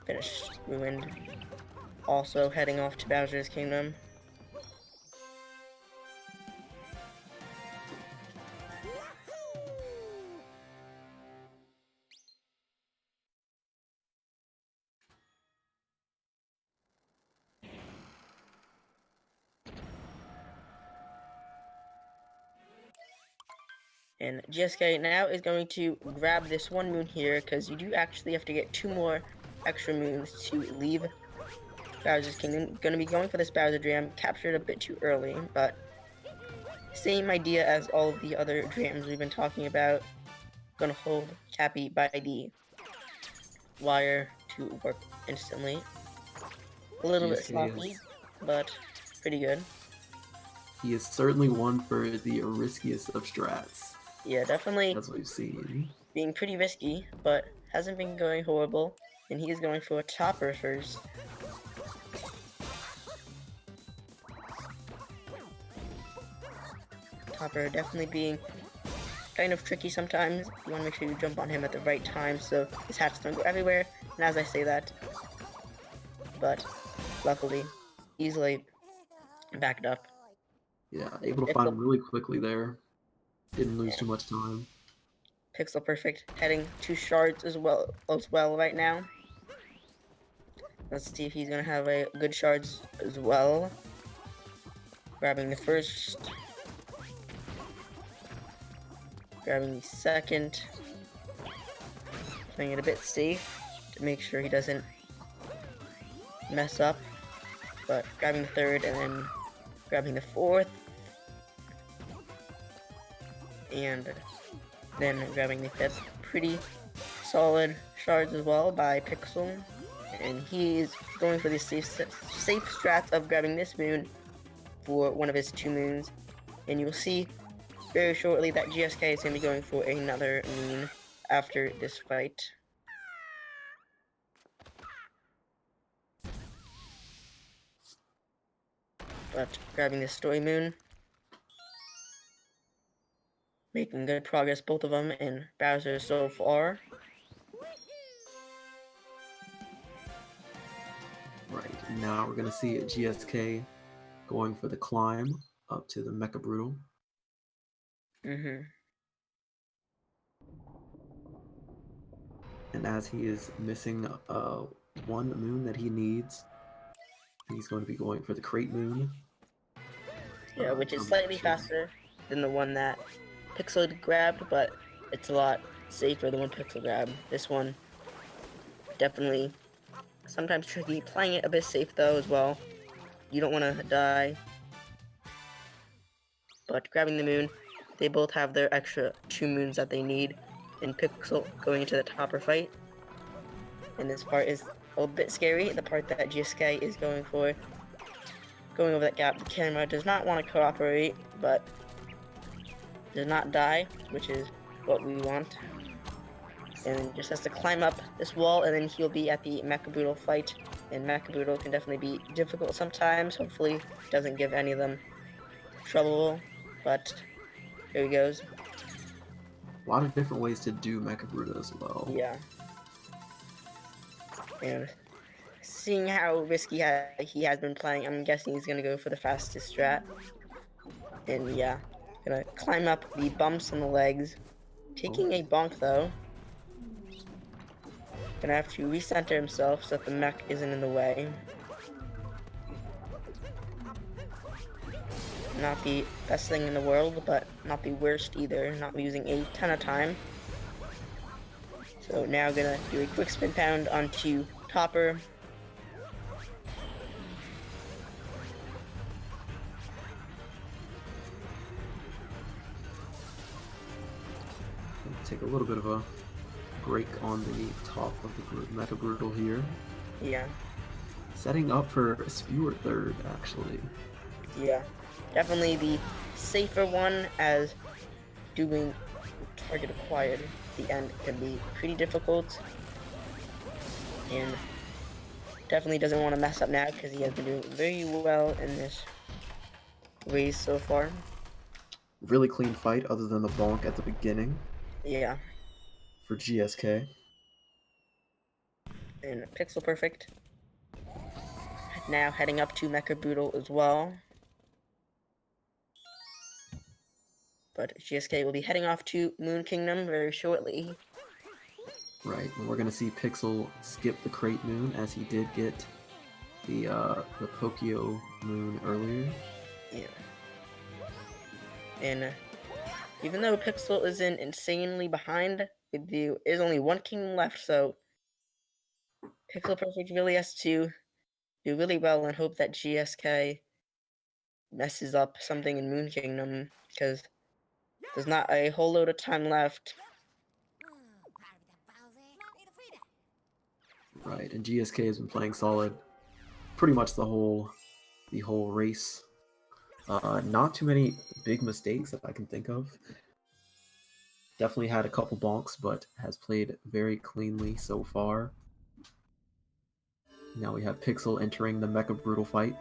S1: finished Ruined, also heading off to Bowser's Kingdom. And GSK now is going to grab this one moon here, because you do actually have to get 2 more extra moons to leave Bowser's Kingdom. Going to be going for this Bowser Dram, captured a bit too early, but same idea as all of the other Drams we've been talking about. Gonna hold Cappy by the wire to work instantly. A little bit sloppy, but pretty good.
S2: He is certainly one for the riskiest of strats.
S1: Yeah, definitely.
S2: As we've seen.
S1: Being pretty risky, but hasn't been going horrible. And he is going for a topper first. Topper definitely being kind of tricky sometimes. You want to make sure you jump on him at the right time so his hats don't go everywhere. And as I say that, but luckily, easily backed up.
S2: Yeah, able to find him really quickly there. Didn't lose too much time.
S1: PixelPerfect heading to shards as well right now. Let's see if he's gonna have a good shards as well. Grabbing the first. Grabbing the second. Playing it a bit safe to make sure he doesn't mess up. But grabbing the third and then grabbing the fourth. And then grabbing the fifth. Pretty solid shards as well by Pixel. And he's going for the safe strats of grabbing this moon for one of his 2 moons. And you'll see very shortly that GSK is going to be going for another moon after this fight. But grabbing this story moon. Making good progress, both of them, and Bowser so far.
S2: Right, now we're going to see GSK going for the climb up to the Mecha Brutal. And as he is missing one moon that he needs, he's going to be going for the Crate Moon.
S1: Yeah, which is slightly faster than the one that Pixel grabbed, but it's a lot safer than one Pixel grabbed. This one, definitely sometimes tricky. Playing it a bit safe though as well. You don't want to die. But grabbing the moon, they both have their extra 2 moons that they need. And Pixel going into the topper fight. And this part is a bit scary. The part that GSK is going for. Going over that gap. The camera does not want to cooperate, but does not die, which is what we want. And just has to climb up this wall, and then he'll be at the Mecha Brutal fight. And Mecha Brutal can definitely be difficult sometimes. Hopefully, doesn't give any of them trouble. But here he goes.
S2: A lot of different ways to do Mecha Brutal as well.
S1: Yeah. And seeing how risky he has been playing, I'm guessing he's gonna go for the fastest strat. And yeah, gonna climb up the bumps in the legs. Taking a bonk though. Gonna have to recenter himself so that the mech isn't in the way. Not the best thing in the world, but not the worst either. Not losing a ton of time. So now gonna do a quick spin pound onto Topper.
S2: Take a little bit of a break on the top of the Mecha Brutal here.
S1: Yeah.
S2: Setting up for a Spewer third, actually.
S1: Yeah. Definitely the safer one, as doing target acquired at the end can be pretty difficult. And definitely doesn't want to mess up now because he has been doing very well in this race so far.
S2: Really clean fight other than the bonk at the beginning.
S1: Yeah.
S2: For GSK.
S1: And PixelPerfect now heading up to Mecha Brutal as well. But GSK will be heading off to Moon Kingdom very shortly.
S2: Right, and we're gonna see Pixel skip the Crate Moon as he did get the Pokio Moon earlier.
S1: Yeah. And Even though Pixel isn't insanely behind, there's only one kingdom left, so Pixel Perfect really has to do really well and hope that GSK messes up something in Moon Kingdom, because there's not a whole load of time left.
S2: Right, and GSK has been playing solid pretty much the whole race. Not too many big mistakes that I can think of. Definitely had a couple bonks, but has played very cleanly so far. Now we have Pixel entering the Mecha Brutal fight.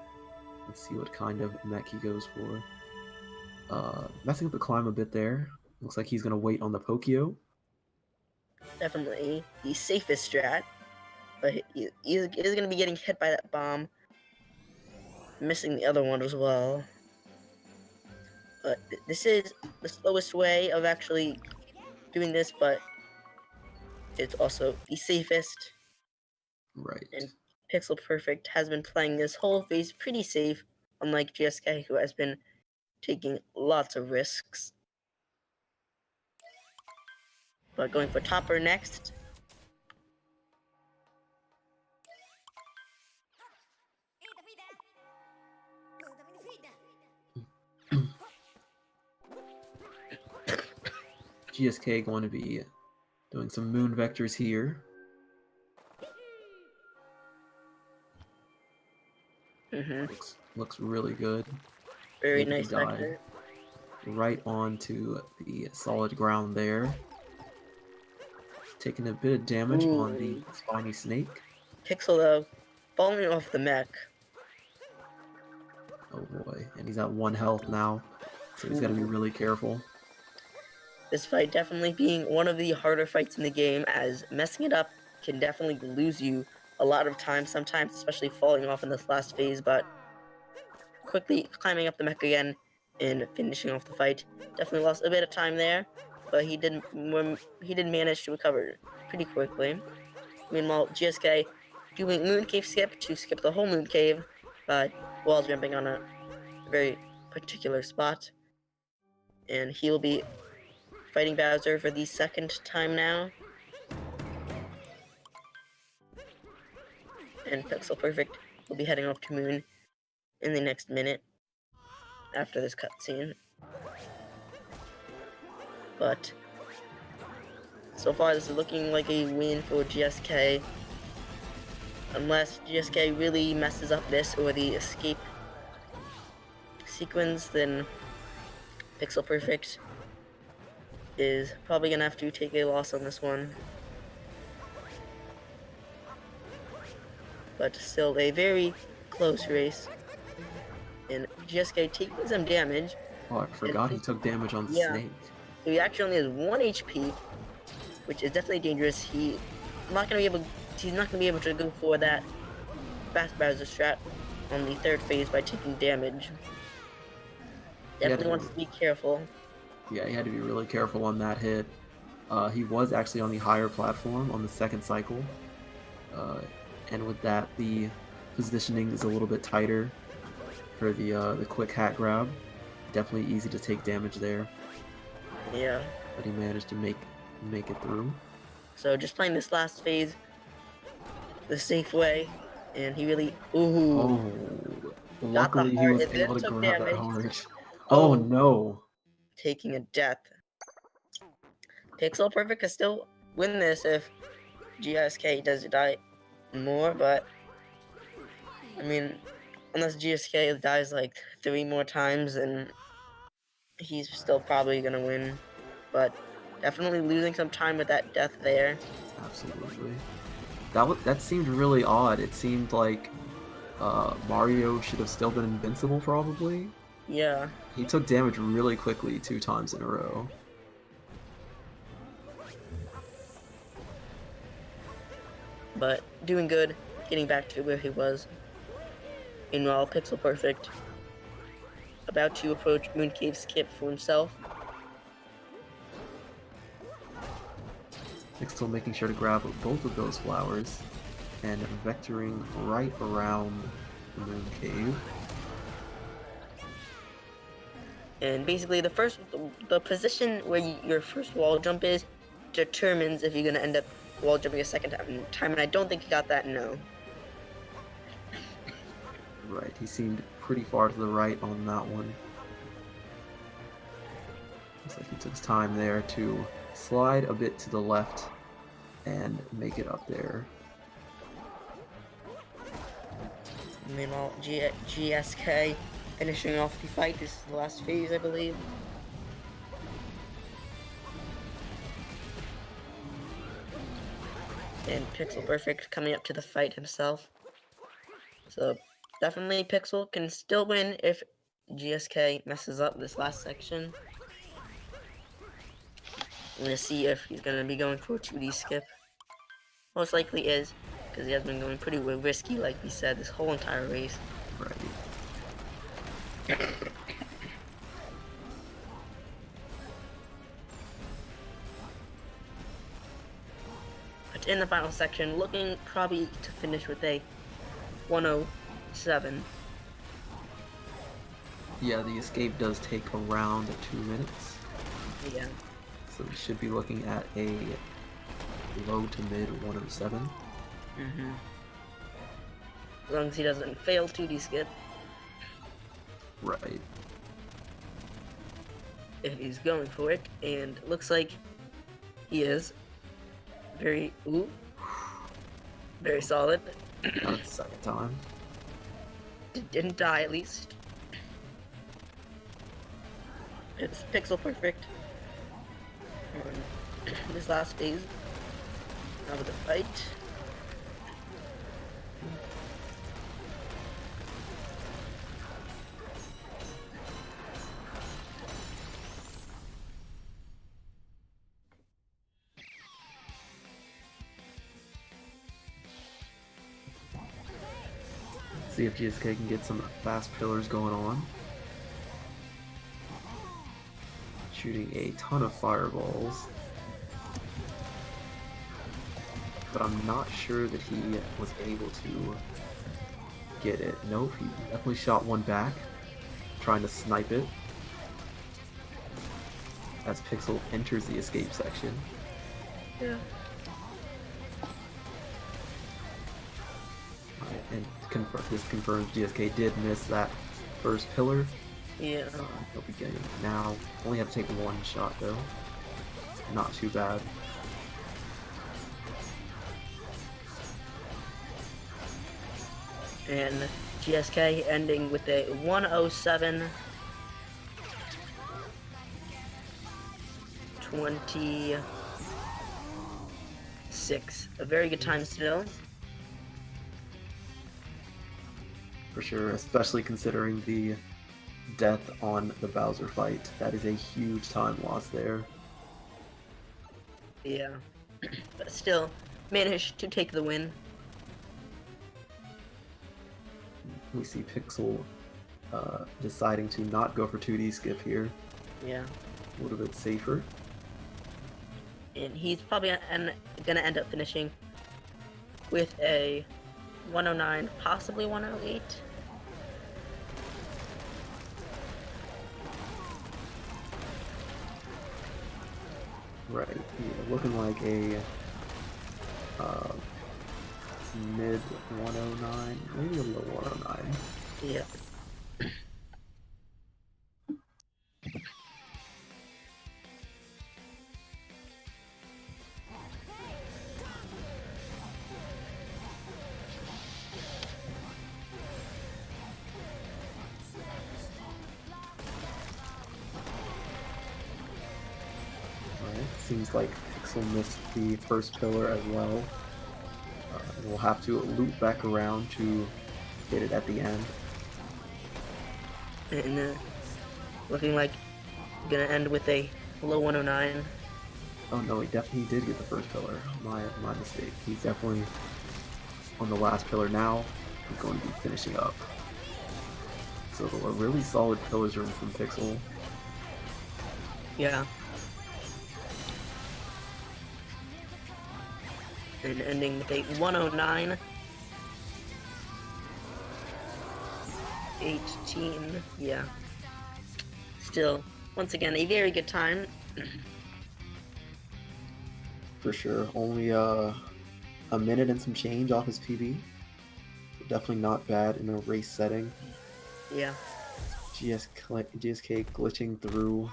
S2: Let's see what kind of mech he goes for. Messing up the climb a bit there. Looks like he's going to wait on the Pokio.
S1: Definitely the safest strat, but he is going to be getting hit by that bomb. Missing the other one as well. But this is the slowest way of actually doing this, but it's also the safest.
S2: Right.
S1: And Pixel Perfect has been playing this whole phase pretty safe, unlike GSK, who has been taking lots of risks. But going for Topper next.
S2: GSK going to be doing some moon vectors here. Looks really good.
S1: Very nice vector.
S2: Right onto the solid ground there. Taking a bit of damage on the spiny snake.
S1: Pixel though, falling off the mech.
S2: Oh boy, and he's at 1 health now, so he's got to be really careful.
S1: This fight definitely being one of the harder fights in the game, as messing it up can definitely lose you a lot of time sometimes, especially falling off in this last phase, but quickly climbing up the mech again and finishing off the fight. Definitely lost a bit of time there, but he did manage to recover pretty quickly. Meanwhile, GSK doing Moon Cave skip to skip the whole Moon Cave, but wall jumping on a very particular spot. And he'll be fighting Bowser for the second time now. And Pixel Perfect will be heading off to Moon in the next minute after this cutscene. But so far this is looking like a win for GSK. Unless GSK really messes up this or the escape sequence, then Pixel Perfect is probably gonna have to take a loss on this one. But still a very close race. And GSK taking some damage.
S2: Oh, I forgot he took damage on the snake.
S1: He actually only has 1 HP, which is definitely dangerous. He's not gonna be able to go for that fast Bowser strat on the 3rd phase by taking damage. Definitely wants to be careful.
S2: Yeah, he had to be really careful on that hit. He was actually on the higher platform on the 2nd cycle. And with that, the positioning is a little bit tighter for the quick hat grab. Definitely easy to take damage there.
S1: Yeah.
S2: But he managed to make it through.
S1: So just playing this last phase the safe way, and he really
S2: luckily he was able to grab that heart. Oh no.
S1: Taking a death. Pixel Perfect could still win this if GSK does die more, but I mean, unless GSK dies like 3 more times, then he's still probably gonna win. But definitely losing some time with that death there.
S2: Absolutely. That seemed really odd. It seemed like Mario should have still been invincible, probably.
S1: Yeah.
S2: He took damage really quickly 2 times in a row.
S1: But doing good, getting back to where he was. Meanwhile, Pixel Perfect about to approach Mooncave skip for himself.
S2: Pixel making sure to grab both of those flowers and vectoring right around the Moon Cave.
S1: And basically, the position where your first wall jump is determines if you're gonna end up wall jumping a second time. And I don't think he got that. No.
S2: Right, he seemed pretty far to the right on that one. Looks like he took his time there to slide a bit to the left and make it up there.
S1: Meanwhile, GSK finishing off the fight. This is the last phase, I believe. And PixelPerfect coming up to the fight himself. So definitely Pixel can still win if GSK messes up this last section. I'm gonna see if he's gonna be going for a 2D skip. Most likely is, because he has been going pretty risky, like we said, this whole entire race.
S2: Right.
S1: But in the final section, looking probably to finish with a 107.
S2: Yeah, the escape does take around 2 minutes.
S1: Yeah.
S2: So we should be looking at a low to mid 107.
S1: Mm-hmm. As long as he doesn't fail 2D skip.
S2: Right.
S1: If he's going for it, and looks like he is. Very solid.
S2: Not the second time.
S1: Didn't die at least. It's PixelPerfect. This last phase. Now with the fight.
S2: See if GSK can get some fast pillars going on. Shooting a ton of fireballs. But I'm not sure that he was able to get it. Nope, he definitely shot one back, trying to snipe it. As Pixel enters the escape section.
S1: Yeah.
S2: And this confirms GSK did miss that first pillar.
S1: Yeah.
S2: He'll be getting it now. Only have to take one shot though. Not too bad.
S1: And GSK ending with a 107. 26. A very good time still.
S2: For sure, especially considering the death on the Bowser fight. That is a huge time loss there.
S1: Yeah. But still, managed to take the win.
S2: We see Pixel deciding to not go for 2D skip here.
S1: Yeah.
S2: A little bit safer.
S1: And he's probably gonna end up finishing with a 109, possibly 108.
S2: Right, yeah, looking like a mid 109, maybe a low 109.
S1: Yeah.
S2: Seems like Pixel missed the first pillar as well. We'll have to loop back around to get it at the end.
S1: And looking like gonna end with a low 109.
S2: Oh no, he definitely did get the first pillar. My mistake. He's definitely on the last pillar now. He's going to be finishing up. So a really solid pillars room from Pixel.
S1: Yeah. And ending with a 109. 18, yeah. still, once again, a very good time.
S2: For sure. Only a minute and some change off his PB. Definitely not bad in a race setting.
S1: Yeah.
S2: GSK glitching through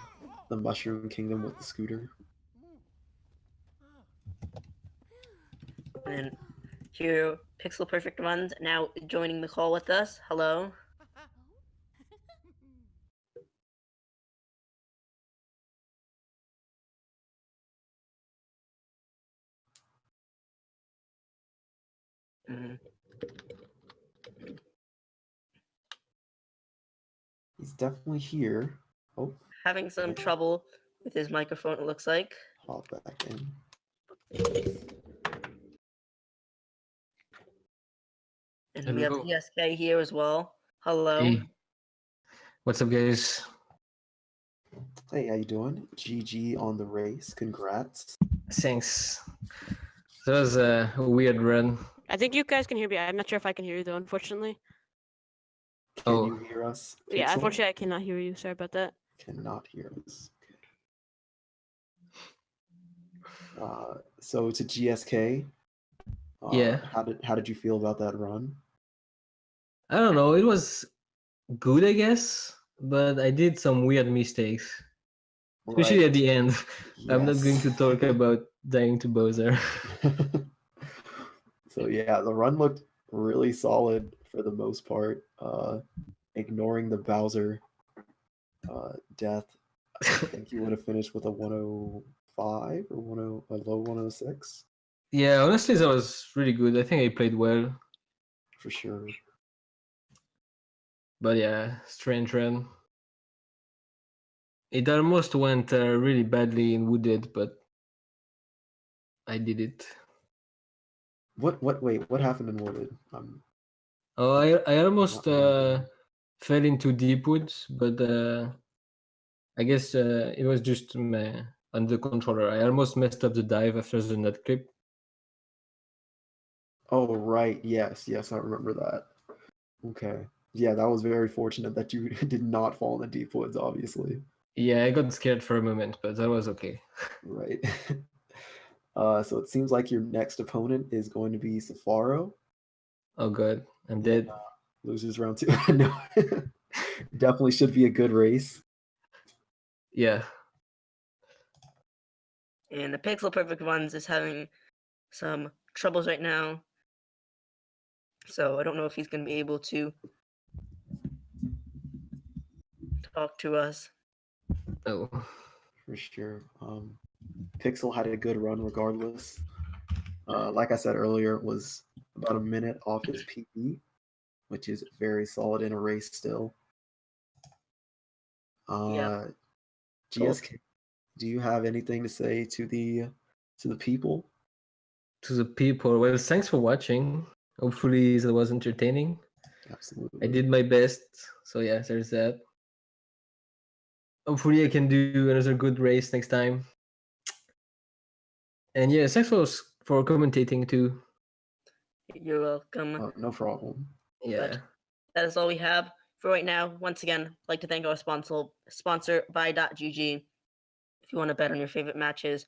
S2: the Mushroom Kingdom with the scooter.
S1: And here, PixelPerfectRuns now joining the call with us. Hello.
S2: He's definitely here. Oh,
S1: Having some trouble with his microphone, it looks like.
S2: hop back in.
S1: And we have GSK here as well. Hello.
S3: Hey. What's up, guys?
S2: Hey, how you doing? GG on the race. Congrats.
S3: Thanks. That was a weird run.
S4: I think you guys can hear me. I'm not sure if I can hear you, though, unfortunately.
S2: Can you hear us?
S4: Yeah,
S2: Pixel?
S4: unfortunately, I cannot hear you. Sorry about that.
S2: Cannot hear us. So to GSK,
S3: yeah.
S2: How did you feel about that run?
S3: I don't know. It was good, I guess, but I did some weird mistakes, especially at the end. Yes. I'm not going to talk about dying to Bowser.
S2: So yeah, the run looked really solid for the most part. Ignoring the Bowser death, I think you would have finished with a 105 or a low 106.
S3: Yeah, honestly, that was really good. I think I played well.
S2: For sure.
S3: But yeah, strange run. It almost went really badly in Wooded, but I did it.
S2: Wait, what happened in Wooded?
S3: I almost fell into deep woods, but I guess it was just on the controller. I almost messed up the dive after the nut clip.
S2: Oh, right. Yes, I remember that. Okay. Yeah, that was very fortunate that you did not fall in the deep woods, obviously.
S3: Yeah, I got scared for a moment, but that was okay.
S2: Right. So it seems like your next opponent is going to be Safaro.
S3: Oh god, I'm dead.
S2: Losers round 2. No. Definitely should be a good race.
S3: Yeah.
S1: And the PixelPerfectRuns is having some troubles right now. So I don't know if he's going to be able to talk to us.
S3: Oh.
S2: For sure. Pixel had a good run regardless. Like I said earlier, it was about a minute off his PB, which is very solid in a race still.
S1: Yeah.
S2: GSK, do you have anything to say to the people?
S3: To the people, well, thanks for watching. Hopefully that was entertaining.
S2: Absolutely.
S3: I did my best, so yeah, there's that. Hopefully I can do another good race next time. And yeah, thanks for commentating too.
S1: You're welcome.
S2: No problem.
S3: Yeah.
S1: But that is all we have for right now. Once again, I'd like to thank our sponsor Vi.gg. If you want to bet on your favorite matches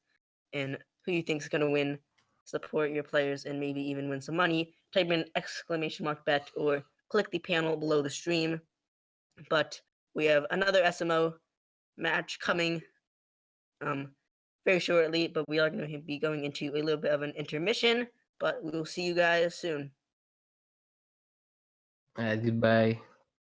S1: and who you think is going to win, support your players, and maybe even win some money, type in !bet or click the panel below the stream. But we have another SMO match coming very shortly, but we are going to be going into a little bit of an intermission, but we will see you guys soon.
S3: Goodbye.